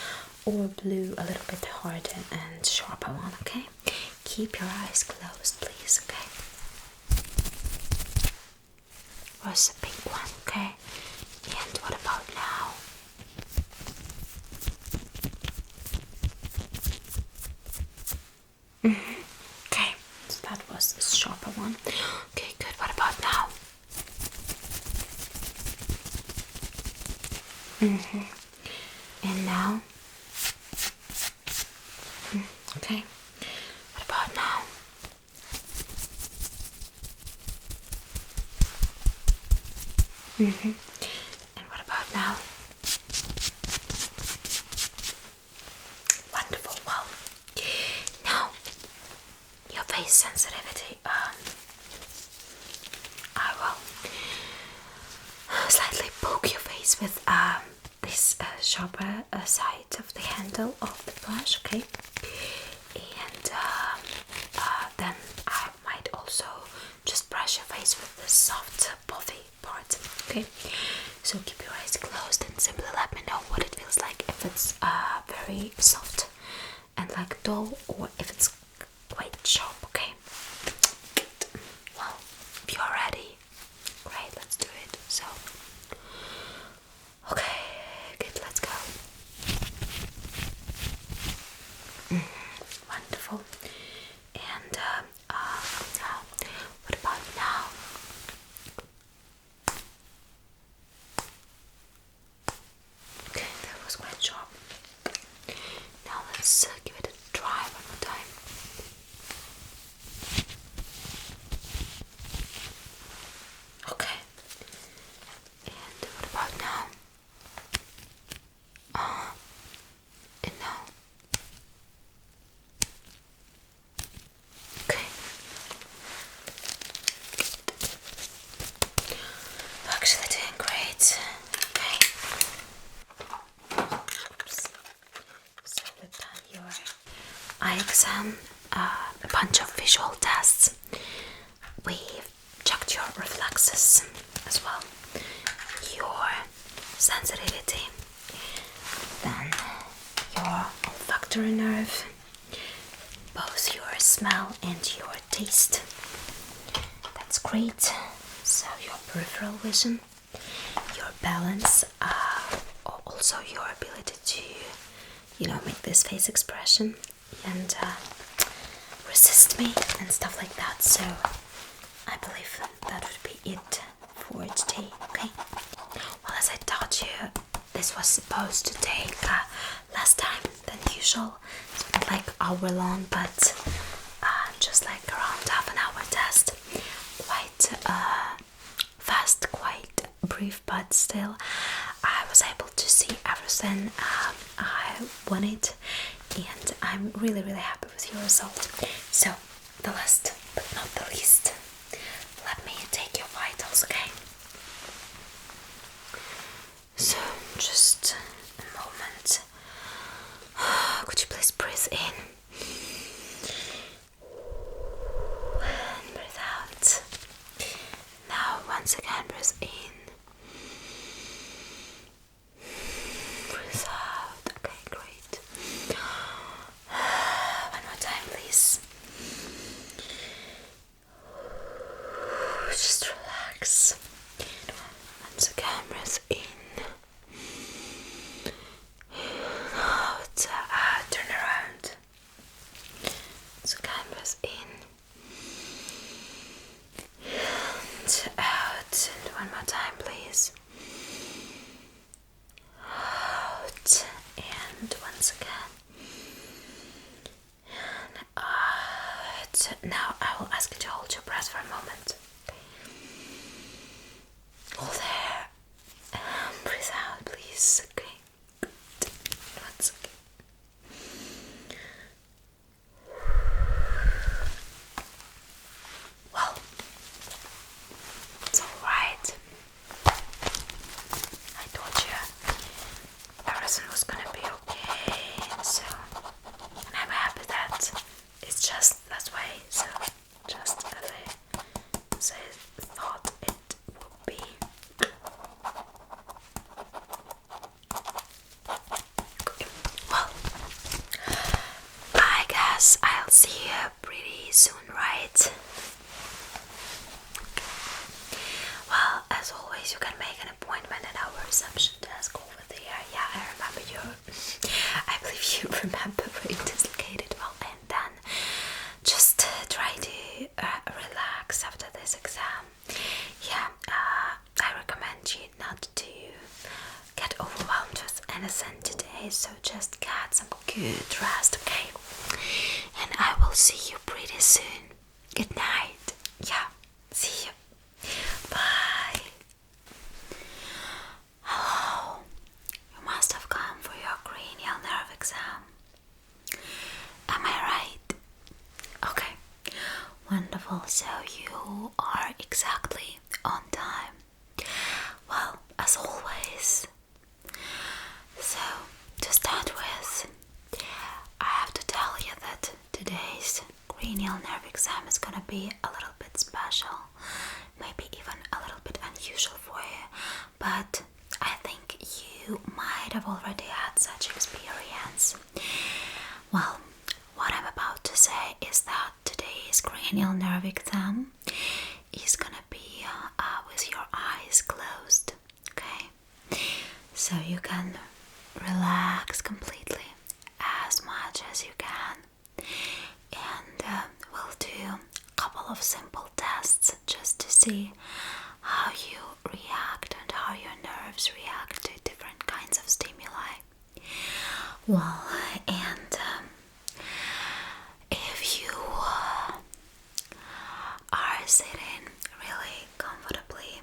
or blue, a little bit harder and sharper one, okay? Keep your eyes closed, please, okay? Where's the pink one, okay? And what about now? Okay, so that was the sharper one. Okay, good. What about now? And now? Okay. What about now? And what about now? Wonderful. Well, now your face sensitivity. I will slightly poke your face with this sharper side of the handle of the brush, okay? And then I might also just brush your face with the soft, puffy part, okay? So keep your eyes closed and simply let me know what it feels like, if it's very soft and dull, or if it's quite sharp, okay? Well, if you're ready, great, let's do it. So, okay, good, let's go. Wonderful. And now, what about now? Okay, that was quite sharp. Now let's give it a try one more time. Okay. And what about now? And now? Okay. Actually doing great. Okay. Oops. So we've done your eye exam, a bunch of visual tests. We've checked your reflexes as well, your sensitivity, then your olfactory nerve, both your smell and your taste. That's great. So your peripheral vision, your balance, also your ability to, make this face expression and resist me and stuff like that. So I believe that would be it for today, okay? told you this was supposed to take less time than usual. It's not like hour long, but just like around half an hour test. Quite fast, quite brief, but still I was able to see everything I wanted, and I'm really happy with your result. So the last but not the least, let me take your vitals, okay? So just a moment. Could you please breathe in and breathe out? Now once again breathe in, breathe out. Okay, great. One more time, please. Just relax. Once again breathe in. Out. Turn around. Once again breathe in. And out. And one more time, please. Out. And once again. And out. Now I will ask you to hold your breath for a moment. Hold there. And breathe out, please. Okay. Good. Once again. Well, it's alright. I told you everything was gonna be okay, so I'm happy that it's just that way, so just as I thought it would be. Well, I guess I'll see you pretty soon, right? Well, as always, you can make an appointment at our reception desk over there. Yeah, I remember you. I believe you remember where it is located. Well, and then just try to relax after this exam. Yeah, I recommend you not to get overwhelmed with anything today, so just get some good rest, okay? And I will see you pretty soon. Good night. Yeah, see you. Bye. Hello. You must have come for your cranial nerve exam. Am I right? Okay. Wonderful. So you are exactly on time. Well, as always. So, to start with, I have to tell you that today's cranial nerve exam is gonna be a little bit special, maybe even a little bit unusual for you, but I think you might have already had such experience. Well, what I'm about to say is that today's cranial nerve exam is gonna be with your eyes closed, okay? So you can relax completely as much as you can, and we'll do a couple of simple tests just to see how you react and how your nerves react to different kinds of stimuli. Well, and if you are sitting really comfortably,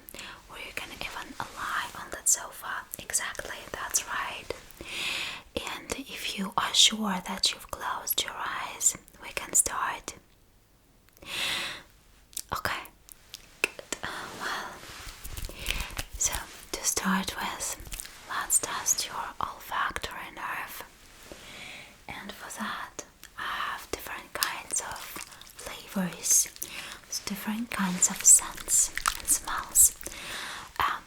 or you can even lie on that sofa, exactly, that's right. And if you are sure that you've closed your eyes, we can start. Okay, good. Well, so to start with, let's test your olfactory nerve. And for that, I have different kinds of flavors, different kinds of scents and smells.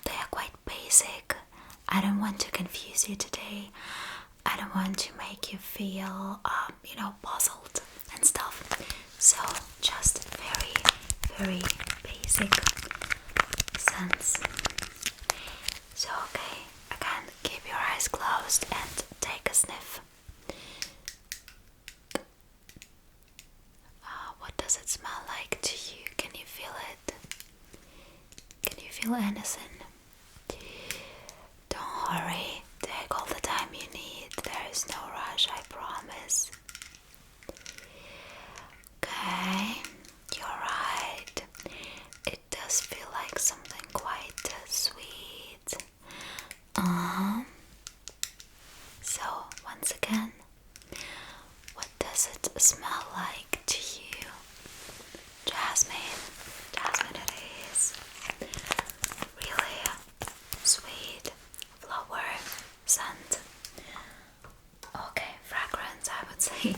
They are quite basic. I don't want to confuse you today. I don't want to make you feel, puzzled and stuff. So just very basic scents. So okay, again, keep your eyes closed and take a sniff. What does it smell like to you? Can you feel it? Can you feel anything? Don't once again. What does it smell like to you? Jasmine. Jasmine it is. Really sweet flower scent. Okay, fragrance I would say.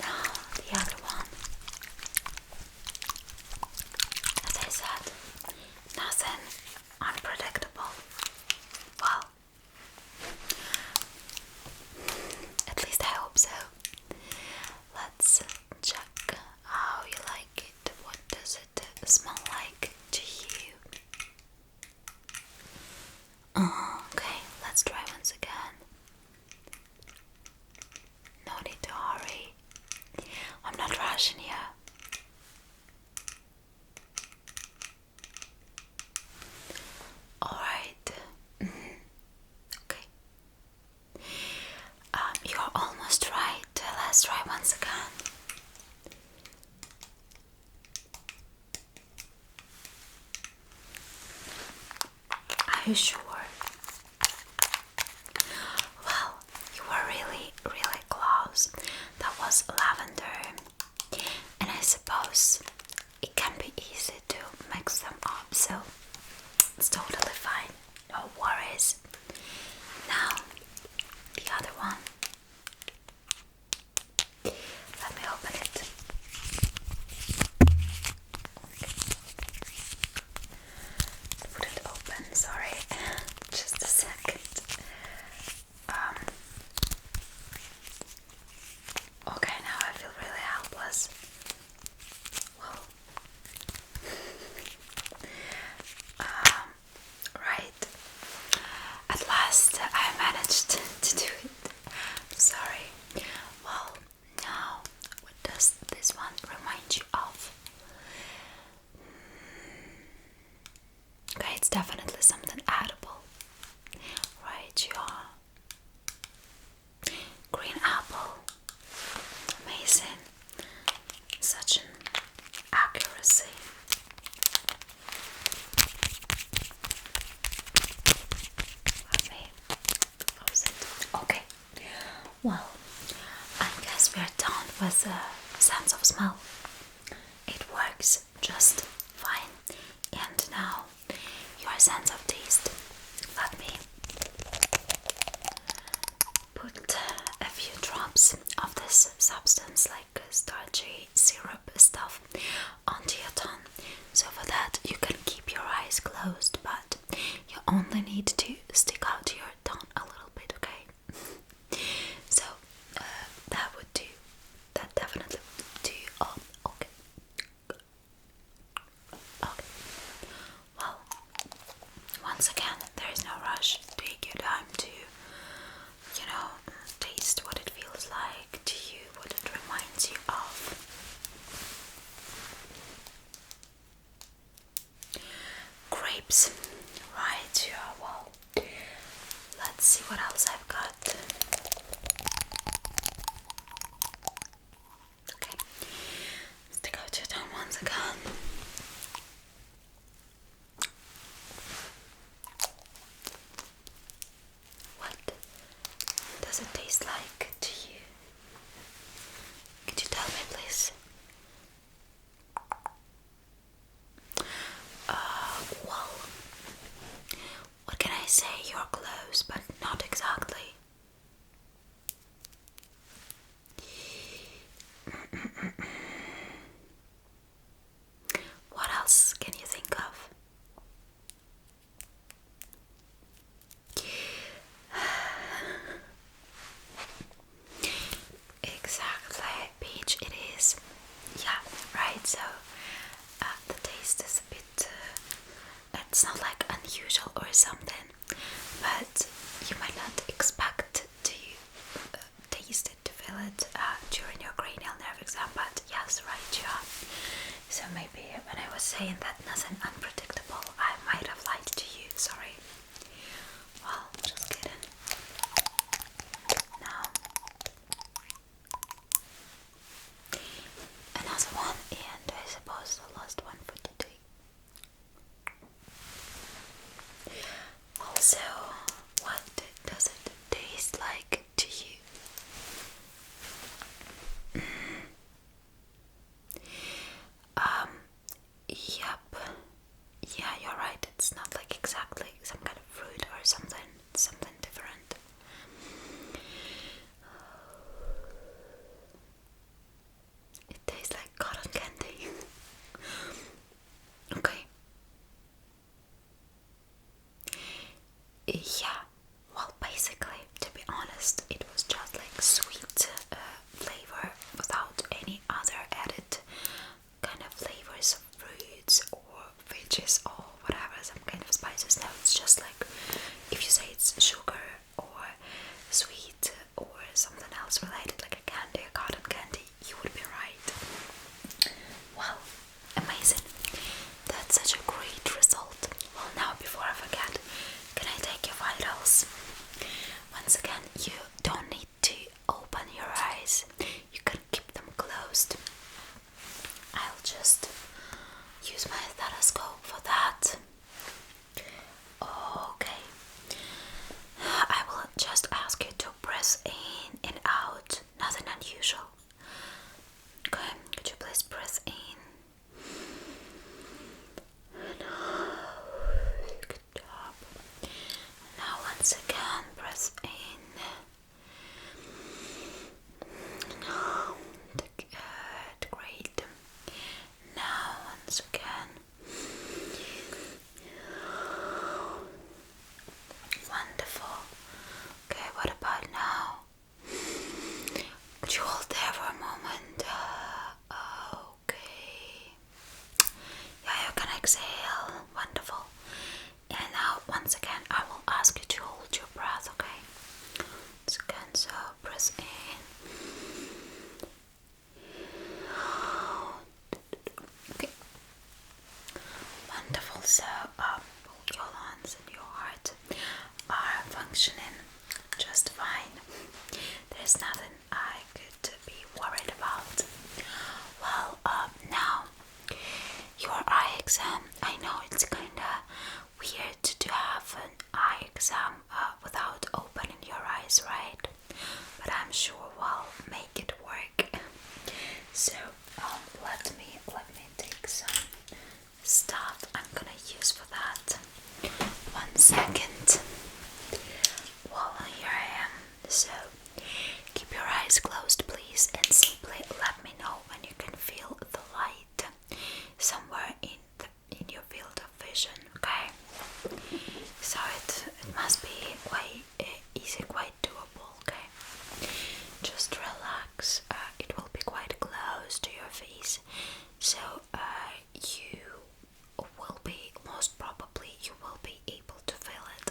Now the other one. As I said, nothing unpredictable. Well, at least I hope so. Let's check how you like it. What does it smell like to you? Okay, let's try once again. No need to hurry. I'm not rushing you. Alright. Okay. You're almost right. Let's try once again. Are you sure? Well, you were really, really close. That was lavender. And I suppose it can be easy to mix them up, so it's totally fine. No worries. Now, the other one. Let me open it. Put it open, sorry. Just a second. Okay, now I feel really helpless. Whoa. Right. At last I managed to do it. Sorry. Well, now what does this one remind you of? Okay, it's definitely something edible. Right, you are. Green apple. Amazing. Such an accuracy. Let me close it. Okay. Well, I guess we're done with the sense of smell. It works just fine. And now, your sense of taste. Let me put a few drops of this substance, like starchy syrup stuff, onto your tongue. So for that, you can keep your eyes closed, but you only need to stick out your tongue a little bit, okay? So that would do. That definitely would do. Oh, okay. Okay. Well, once again, there is no rush. Take your time to, taste what it feels like to you, what it reminds you of. Grapes. Right, yeah, well, let's see what else I've got. Okay, stick out your tongue once again. What does it taste like to you? Could you tell me, please? Well, what can I say? You're close, but not exactly. What else can you think of? Exactly, peach it is. Yeah, right, so the taste is a bit, it's not like unusual or something, but you might not expect to taste it, to feel it during your cranial nerve exam, but yes, right, yeah. So maybe when I was saying that nothing unpredictable, I might have lied to you, sorry. Well, just kidding. Now, another one, and I suppose the last one for today. Also, what does it taste like to So press in. Okay. Wonderful. So your lungs and your heart are functioning just fine. There's nothing I could be worried about. Well, now your eye exam. I know it's kinda weird to have an eye exam without opening your eyes, right? But I'm sure we'll make it work. So let me take some stuff I'm gonna use for that. 1 second. Well, here I am. So keep your eyes closed, please, and simply let me know when you can feel the light somewhere in your field of vision. Okay. So it must be quite easy, quite doable. Okay. Just relax. It will be quite close to your face, so you will be, most probably you will be able to feel it.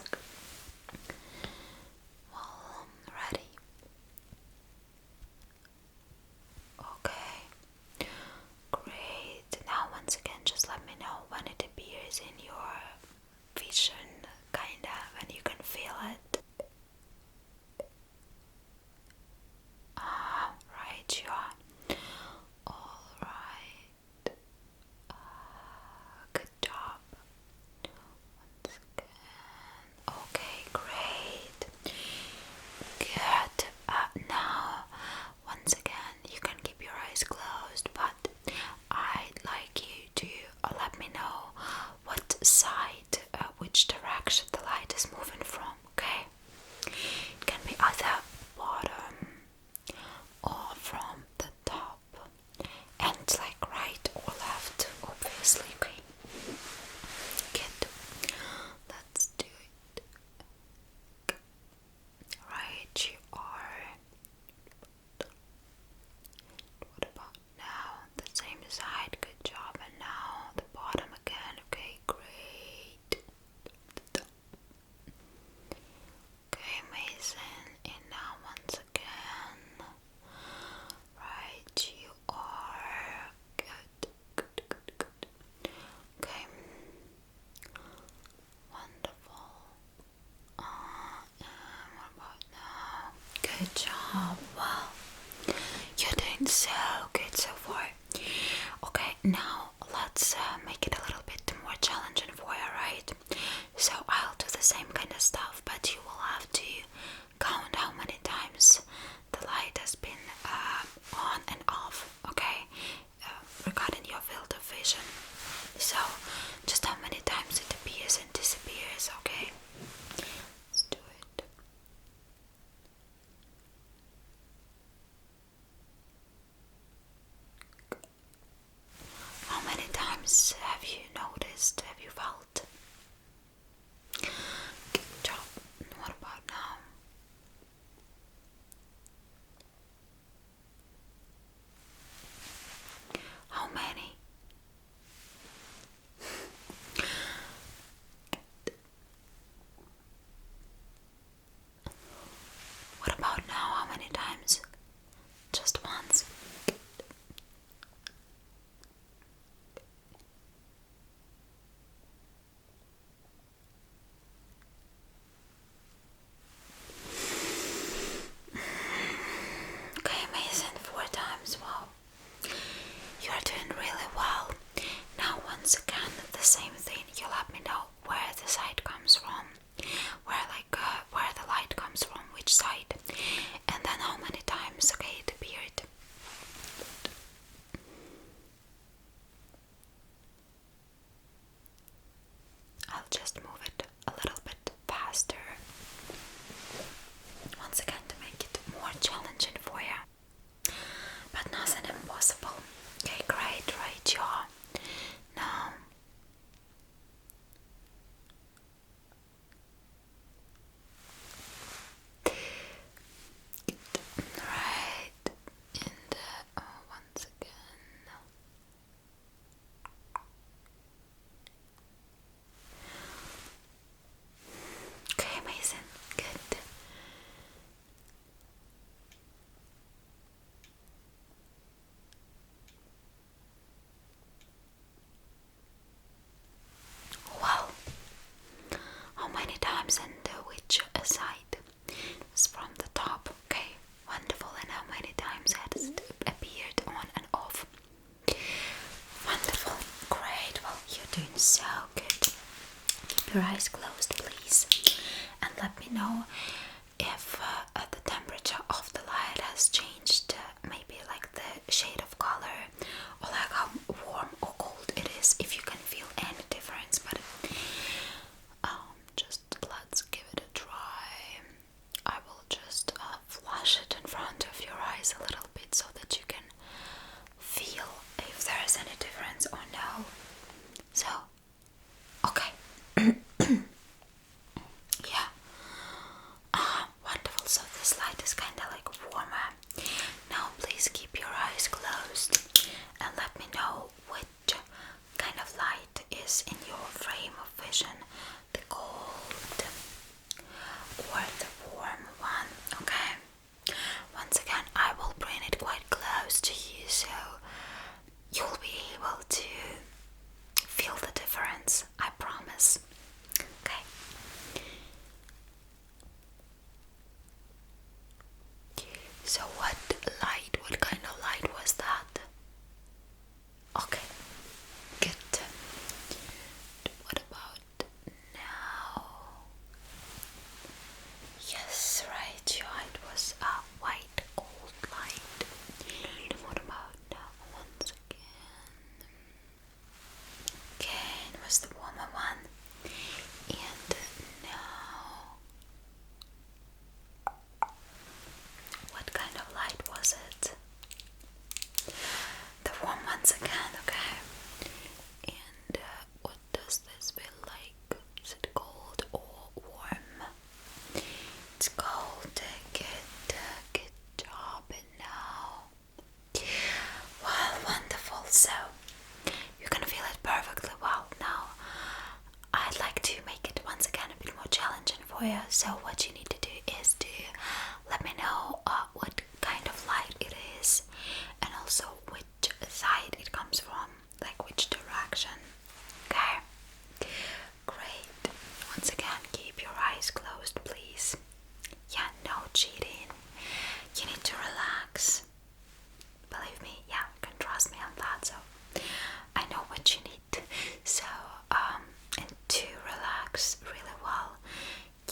Well, ready? Okay, great. Now once again, just let me know when it appears in your vision, kinda, when you can feel it. Right, you are. Alright. Good job. Once again. Okay, great. Good. Now, once again, you can keep your eyes closed, but I'd like you to let me know what side, which direction the light is moving from, okay? It can be either bottom or from the top, and like right or left, obviously, okay? Good. Let's do it. Right, you are. What about now? The same side, good job. And now the bottom again, okay, great. Okay, amazing. And now once again. Right, you are. Good, good, good, good. Okay. Wonderful. And what about now? Good job. Wow. You're doing so good so far. Okay, now let's make it a little bit more challenging for you, right? So I'll do the same kind of stuff, but you will have to count how many times the light has been on and off, okay? Regarding your field of vision. So just how many times it appears and disappears, okay? Let's do it. How many times have you noticed, have you felt? Good job. What about now? How many? What about now? How many times? Just once. Okay, amazing. 4 times. Wow. You are doing really well. Now once again, the same thing. You let me know where the side comes from. Where the light comes from, which side. And then how many times, okay, it appeared. I'll just move it a little bit faster. Once again, to make it more challenging for you. But nothing impossible. Okay, great, right, jaw. Now, your eyes closed, please, and let me know if the temperature of the light has changed, maybe like the shade of color, or like how warm or cold it is, if you can feel any difference. But just let's give it a try. I will just flash it in front of your eyes a little bit so that you can feel if there is any difference or no. So, okay. Yeah. Wonderful. So this light is kind of like warmer. Now please keep your eyes closed and let me know which kind of light is in your frame of vision, the cold or the warm one. Okay. Once again, I will bring it quite close to you so you'll be able to feel the difference. I promise. Okay. So what kind of light was that? Okay, good. What about now? Yes, right, it was a white cold light. What about now once again? Okay, it was the warmer one. And now, what kind of light was it? The warm once again, okay. And what does this feel like? Is it cold or warm? It's cold. Good job. And now, well, wonderful. So you can feel it perfectly well now. I'd like to make it once again a bit more challenging for you. So what you need to do is to let me know what kind of light it is, and also which side it comes from, like which direction. Okay? Great. Once again, keep your eyes closed, please. Yeah, no cheating. You need to relax. Believe me, yeah, you can trust me on that. So I know what you need. So, and to relax really well,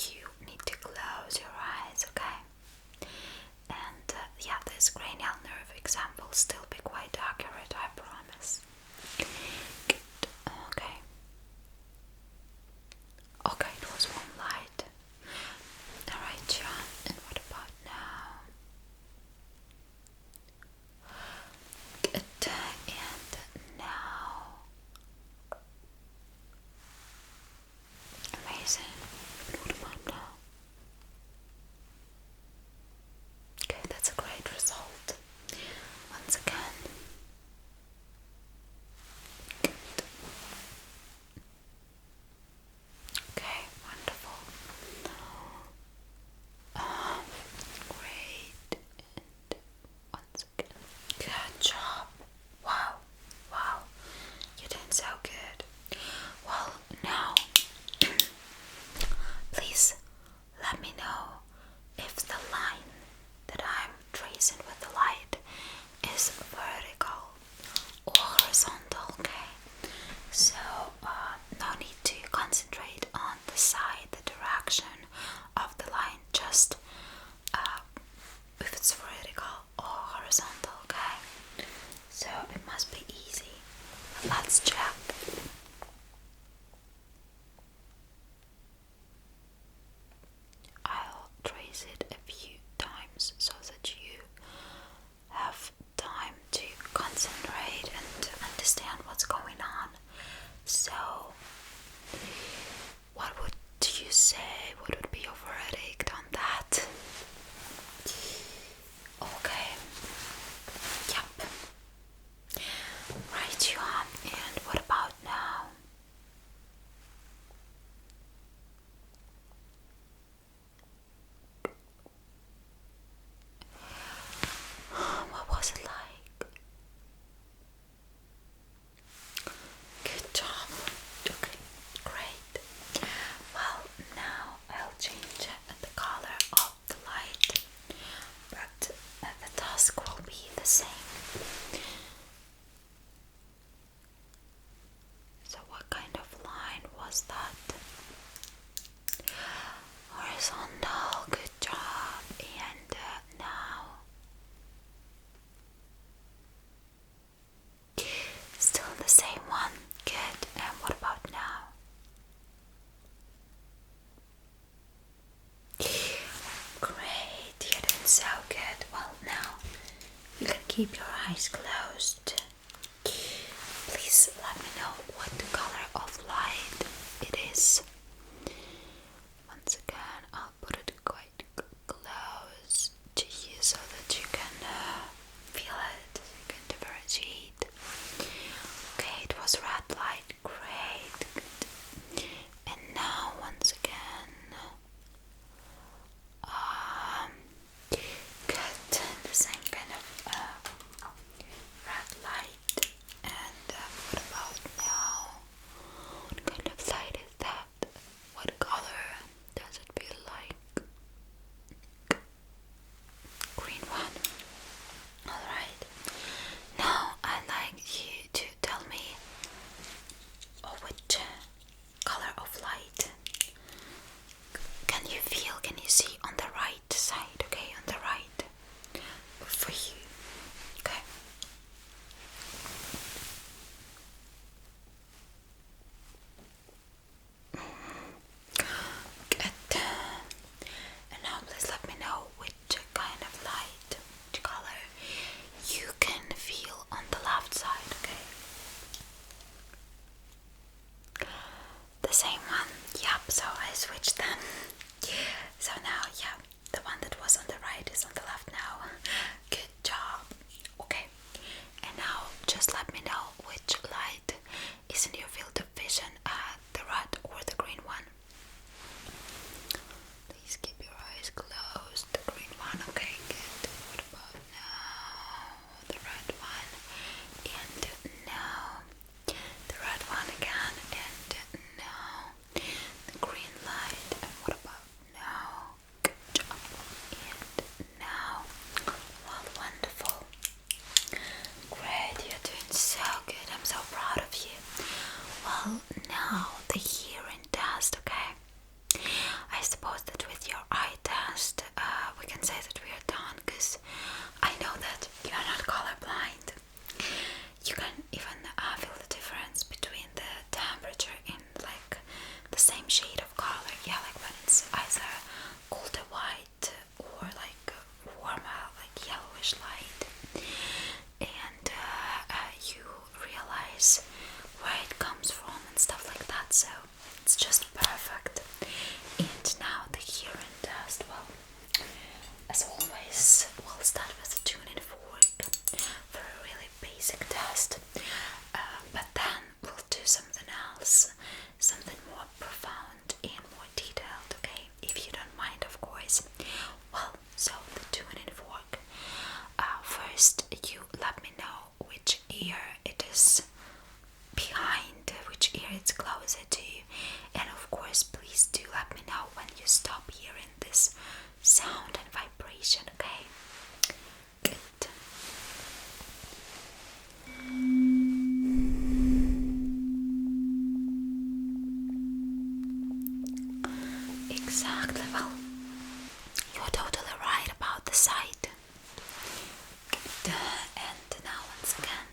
you need to close your eyes, okay? And yeah, this cranial nerve exam will still be quite accurate, I promise. Good. Okay. Okay, it was one light. Alright, John, and what about now? Good. And now. Amazing. What about now? Okay, that's a great result. Once again. Good. Okay, wonderful. Great. And once again. Good job. Wow. Wow. You're doing so good. Well, now, please let me know if the line that I'm tracing with the light is vertical or horizontal, okay? So, no need to concentrate on the side, the direction of the line, just if it's vertical or horizontal, okay? So, it must be easy. Let's check. I'll trace it a few times so that you have time to concentrate and understand what's going on. So, what would you say? What would be your verdict on that? Okay. Yep. Right, you are. And what about now? What was it like? Good job. Okay, great. Well, now I'll change the color of the light, but the task will be the same. So what kind of line was that? keep your eyes closed. Please let me know what the color of light it is. Once again, I'll put it quite close to you so that you can feel it, you can differentiate. Okay, it was red light, great. Good. And now once again, good, the same kind of red light. And what about now? What kind of light is that? What color does it feel like? Green one. Alright. Now I'd like you to tell me which color of light can you feel, can you see on the right side, okay? On the right for you. Okay. Good. And now please let me know which kind of light, which color you can feel on the left side, okay? The same one. Yep, so I switched them. So now, yeah, the one that was on the right is on the left now. Good job. Okay. And now just let me know which light is in your field of vision, the red or the green one. Please keep your eyes closed. The green one, okay, good. What about now? The red one. And now the red one again. And now the green light. And what about now? Good job. And now, well, wonderful. Great, you're doing so good. I'm so proud of you. Well, now the hearing test, okay? I suppose that with your eye test, we can say that we are done, because I know that you are not colorblind. You can even feel the difference between the temperature in like the same shade of color. Yeah, like when it's either colder white or like warmer, like yellowish light. And you realize where it comes from and stuff like that, so it's just perfect. And now the hearing test. Well, as always, we'll start with the tuning fork for a really basic test, but then we'll do something else, something more profound and more detailed, okay? If you don't mind, of course. Well, so the tuning fork. First, you let me know which ear it is behind, which ear it's closer to you, and of course, please do let me know when you stop hearing this sound and vibration, okay? Good. Exactly, well, you're totally right about the sight. Good. And now once again,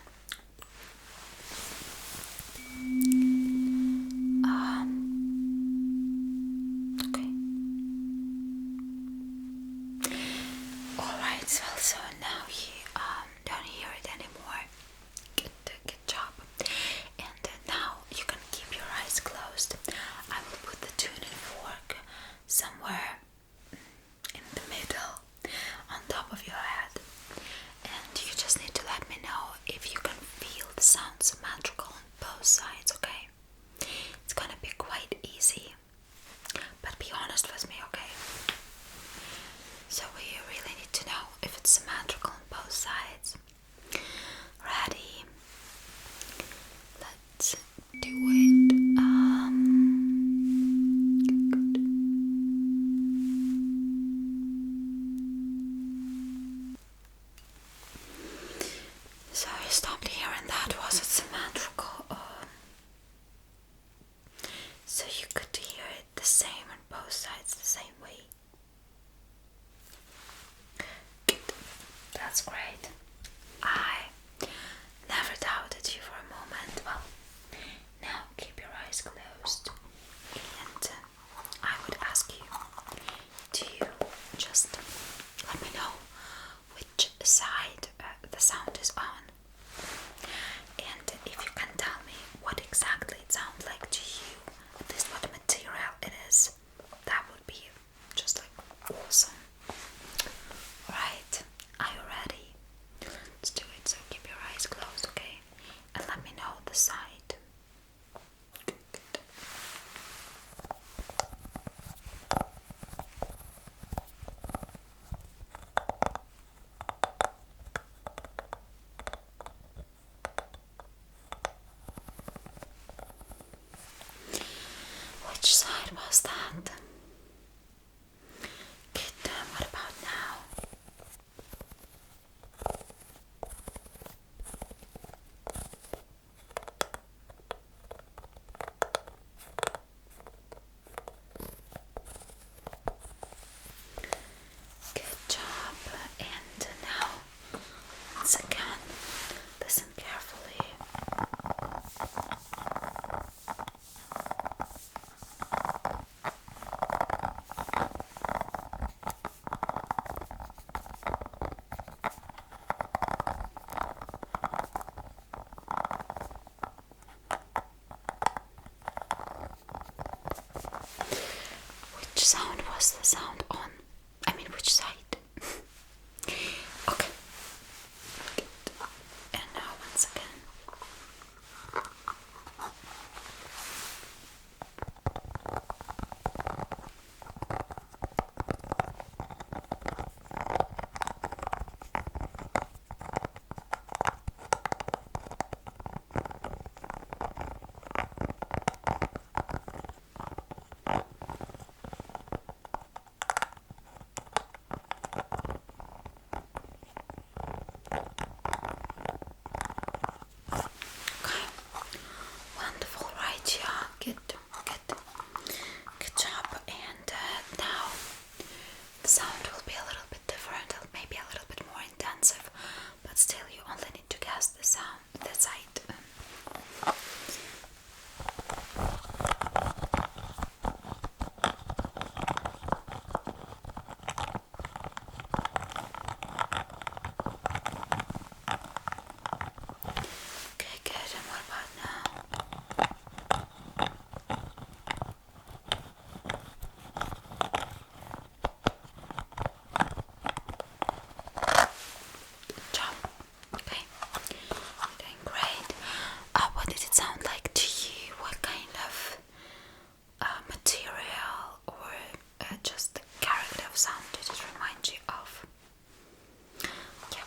okay. Alright, well, so now you don't hear it anymore. Good job. And now you can keep your eyes closed. I will put the tuning fork somewhere in the middle, on top of your head. And you just need to let me know if you can feel the sound symmetrical on both sides, okay? It's gonna be quite easy, but be honest with me, okay? So we really need to know if it's symmetrical on both sides. Ready? Let's do it. Good. So I stopped hearing that. Was it symmetrical? So you could hear it the same on both sides, the same way. Good.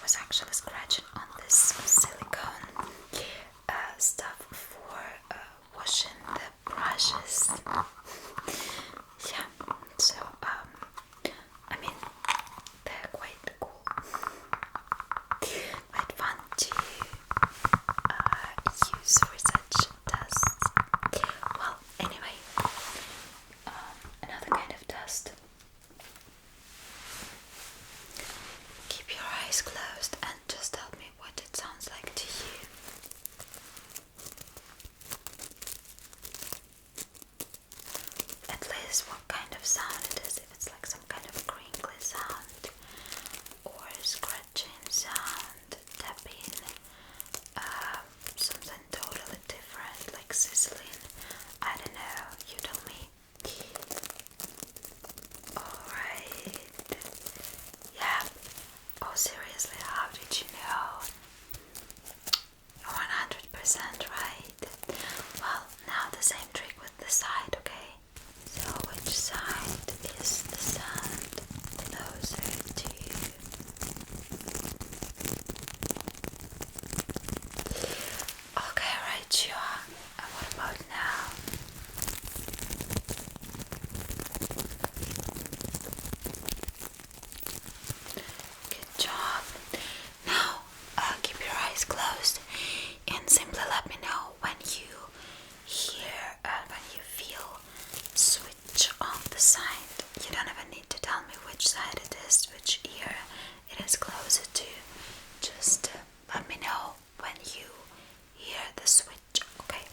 was actually scratching on this silicone stuff for washing the brushes. Yeah, so I mean, they're quite cool, quite fun to use for such tests. Well, anyway, another kind of test. Keep your eyes closed and just tell me what it sounds like to you. At least what kind of sound it is, if it's like some kind of crinkly sound or scratching sound, tapping, something totally different like sizzling. I don't know, you tell me. Alright. Yeah. Oh, seriously, how did you know? 100% right. Well, now the same trick with the side, okay? So which side is the sound closer to you? Okay, right, you are. And what about now? Good job. Now, keep your eyes closed and simply let me know when you hear and when you feel switch on the side. You don't even need to tell me which side it is, which ear it is closer to. Just let me know when you hear the switch, okay?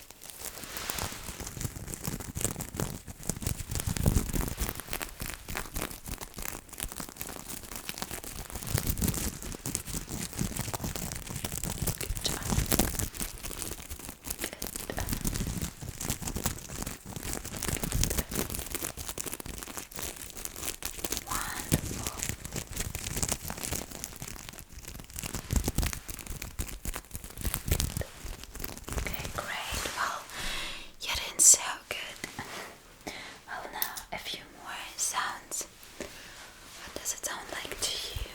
Good job. Wonderful. Okay, great. Well, you're doing so good. Well, now a few more sounds. What does it sound like to you?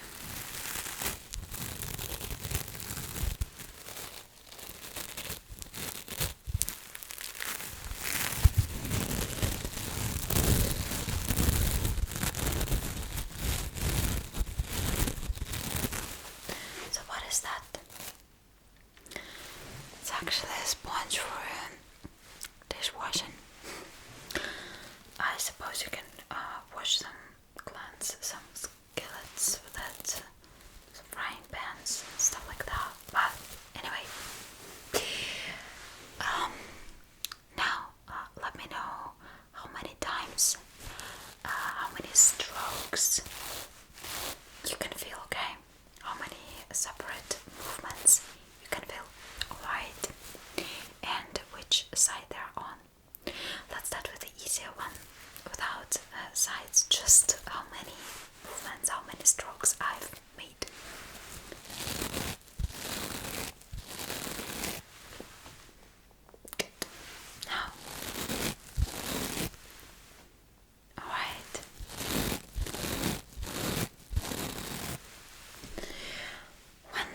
So what is that? It's actually a sponge for dishwashing. I suppose you can wash some cleanse some skillets with that, some frying pans and stuff like that. But anyway, now let me know how many times, how many strokes you can feel, okay? How many separate movements you can feel, alright? And which side they're on. Let's start with the easier one, without sides, just how many movements, how many strokes I've made. Good. Now, alright. When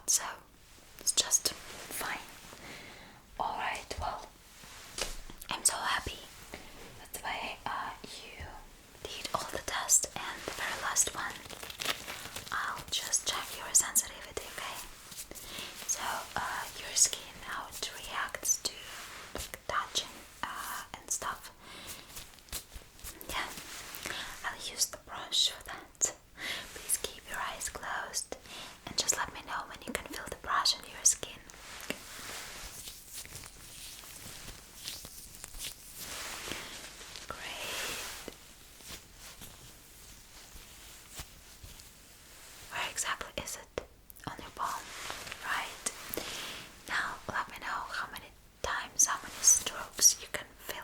out, so it's just fine. Alright, well, I'm so happy that the way you did all the tests, and the very last one, I'll just check your sensitivity, okay? So, your skin, how it reacts to touching and stuff. Yeah, I'll use the brush for that. Please keep your eyes closed and just let me know when you can feel the brush on your skin. Great. Where exactly is it? On your palm, right? Now let me know how many times, how many strokes you can feel.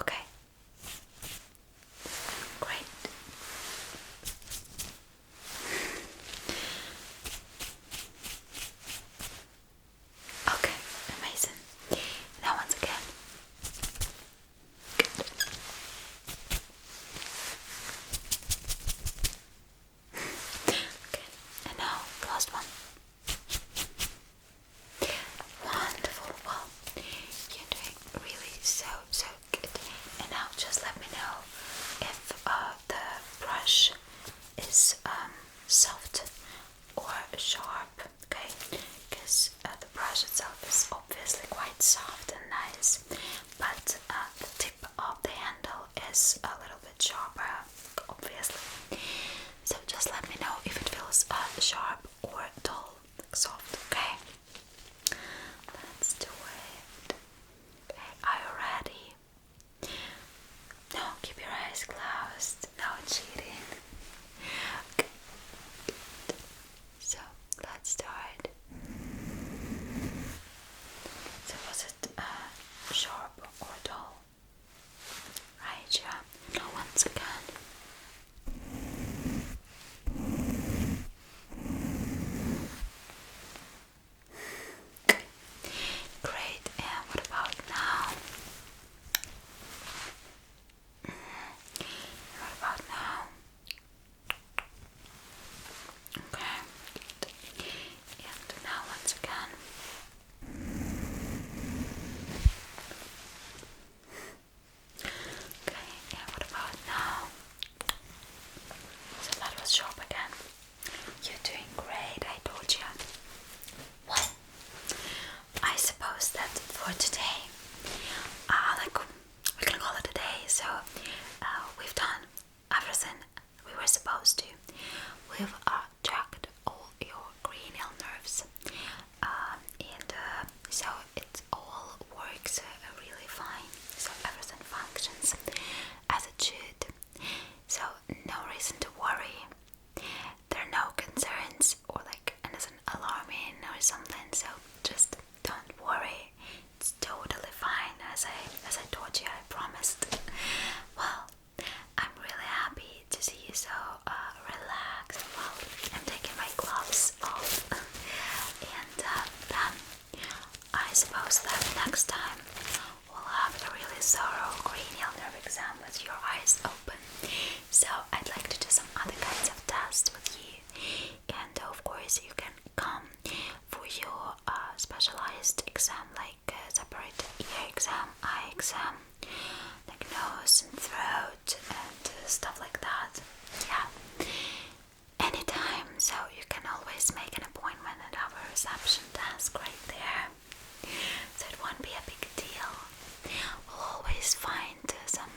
Okay. Great. Okay, amazing. Now once again. Good. Okay, and now the last one. Wonderful. Well, you're doing really so good. And now just let me know if the brush is soft or sharp, okay? Because the brush itself is obviously quite soft and nice, but the tip of the handle is a little bit sharper, obviously. So just let me know if it feels sharp or dull, soft, okay? Let's do it. Okay, are you ready? No, keep your eyes closed. No cheating. Okay. So let's start. So was it sharp or dull? Right, yeah. Now once again. Okay. Great, and what about now? What about now? Okay. And now once again. Okay, and what about now? So that was sharp again. You're doing great, I told you. Well, I suppose that for today, like, we can call it a day, so we've done everything we were supposed to. We've checked all your cranial nerves, and so it all works really fine, so everything functions as it should, so no reason to worry. There are no concerns or like anything alarming or something, so just don't worry. It's totally fine, as I told you, I promised. Well, I'm really happy to see you so relaxed. Well, I'm taking my gloves off, and then I suppose that next time we'll have a really thorough cranial nerve exam with your eyes open. So I'd like to do some other kinds of tests with you, and of course you can come for your specialized exam, like separate ear exam, eye exam, like nose and throat and stuff like that. Yeah, anytime, so you can always make an appointment at our reception desk right there, so it won't be a big deal. We'll always find some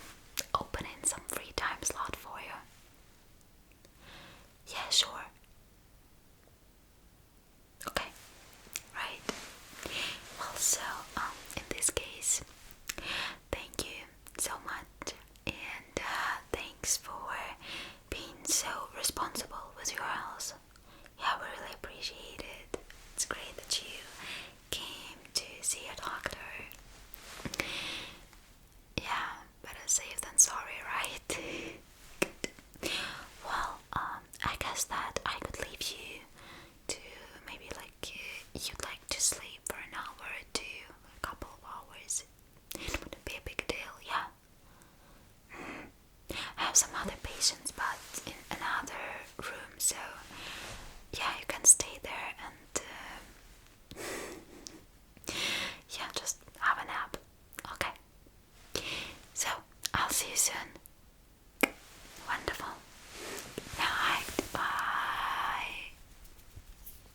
opening, some free time slot for you. Yeah, sure. Okay, right. Well, so in this case, thank you so much, and thanks for being so responsible with your health. Yeah, we really appreciate it. It's great that you came to see So yeah, you can stay there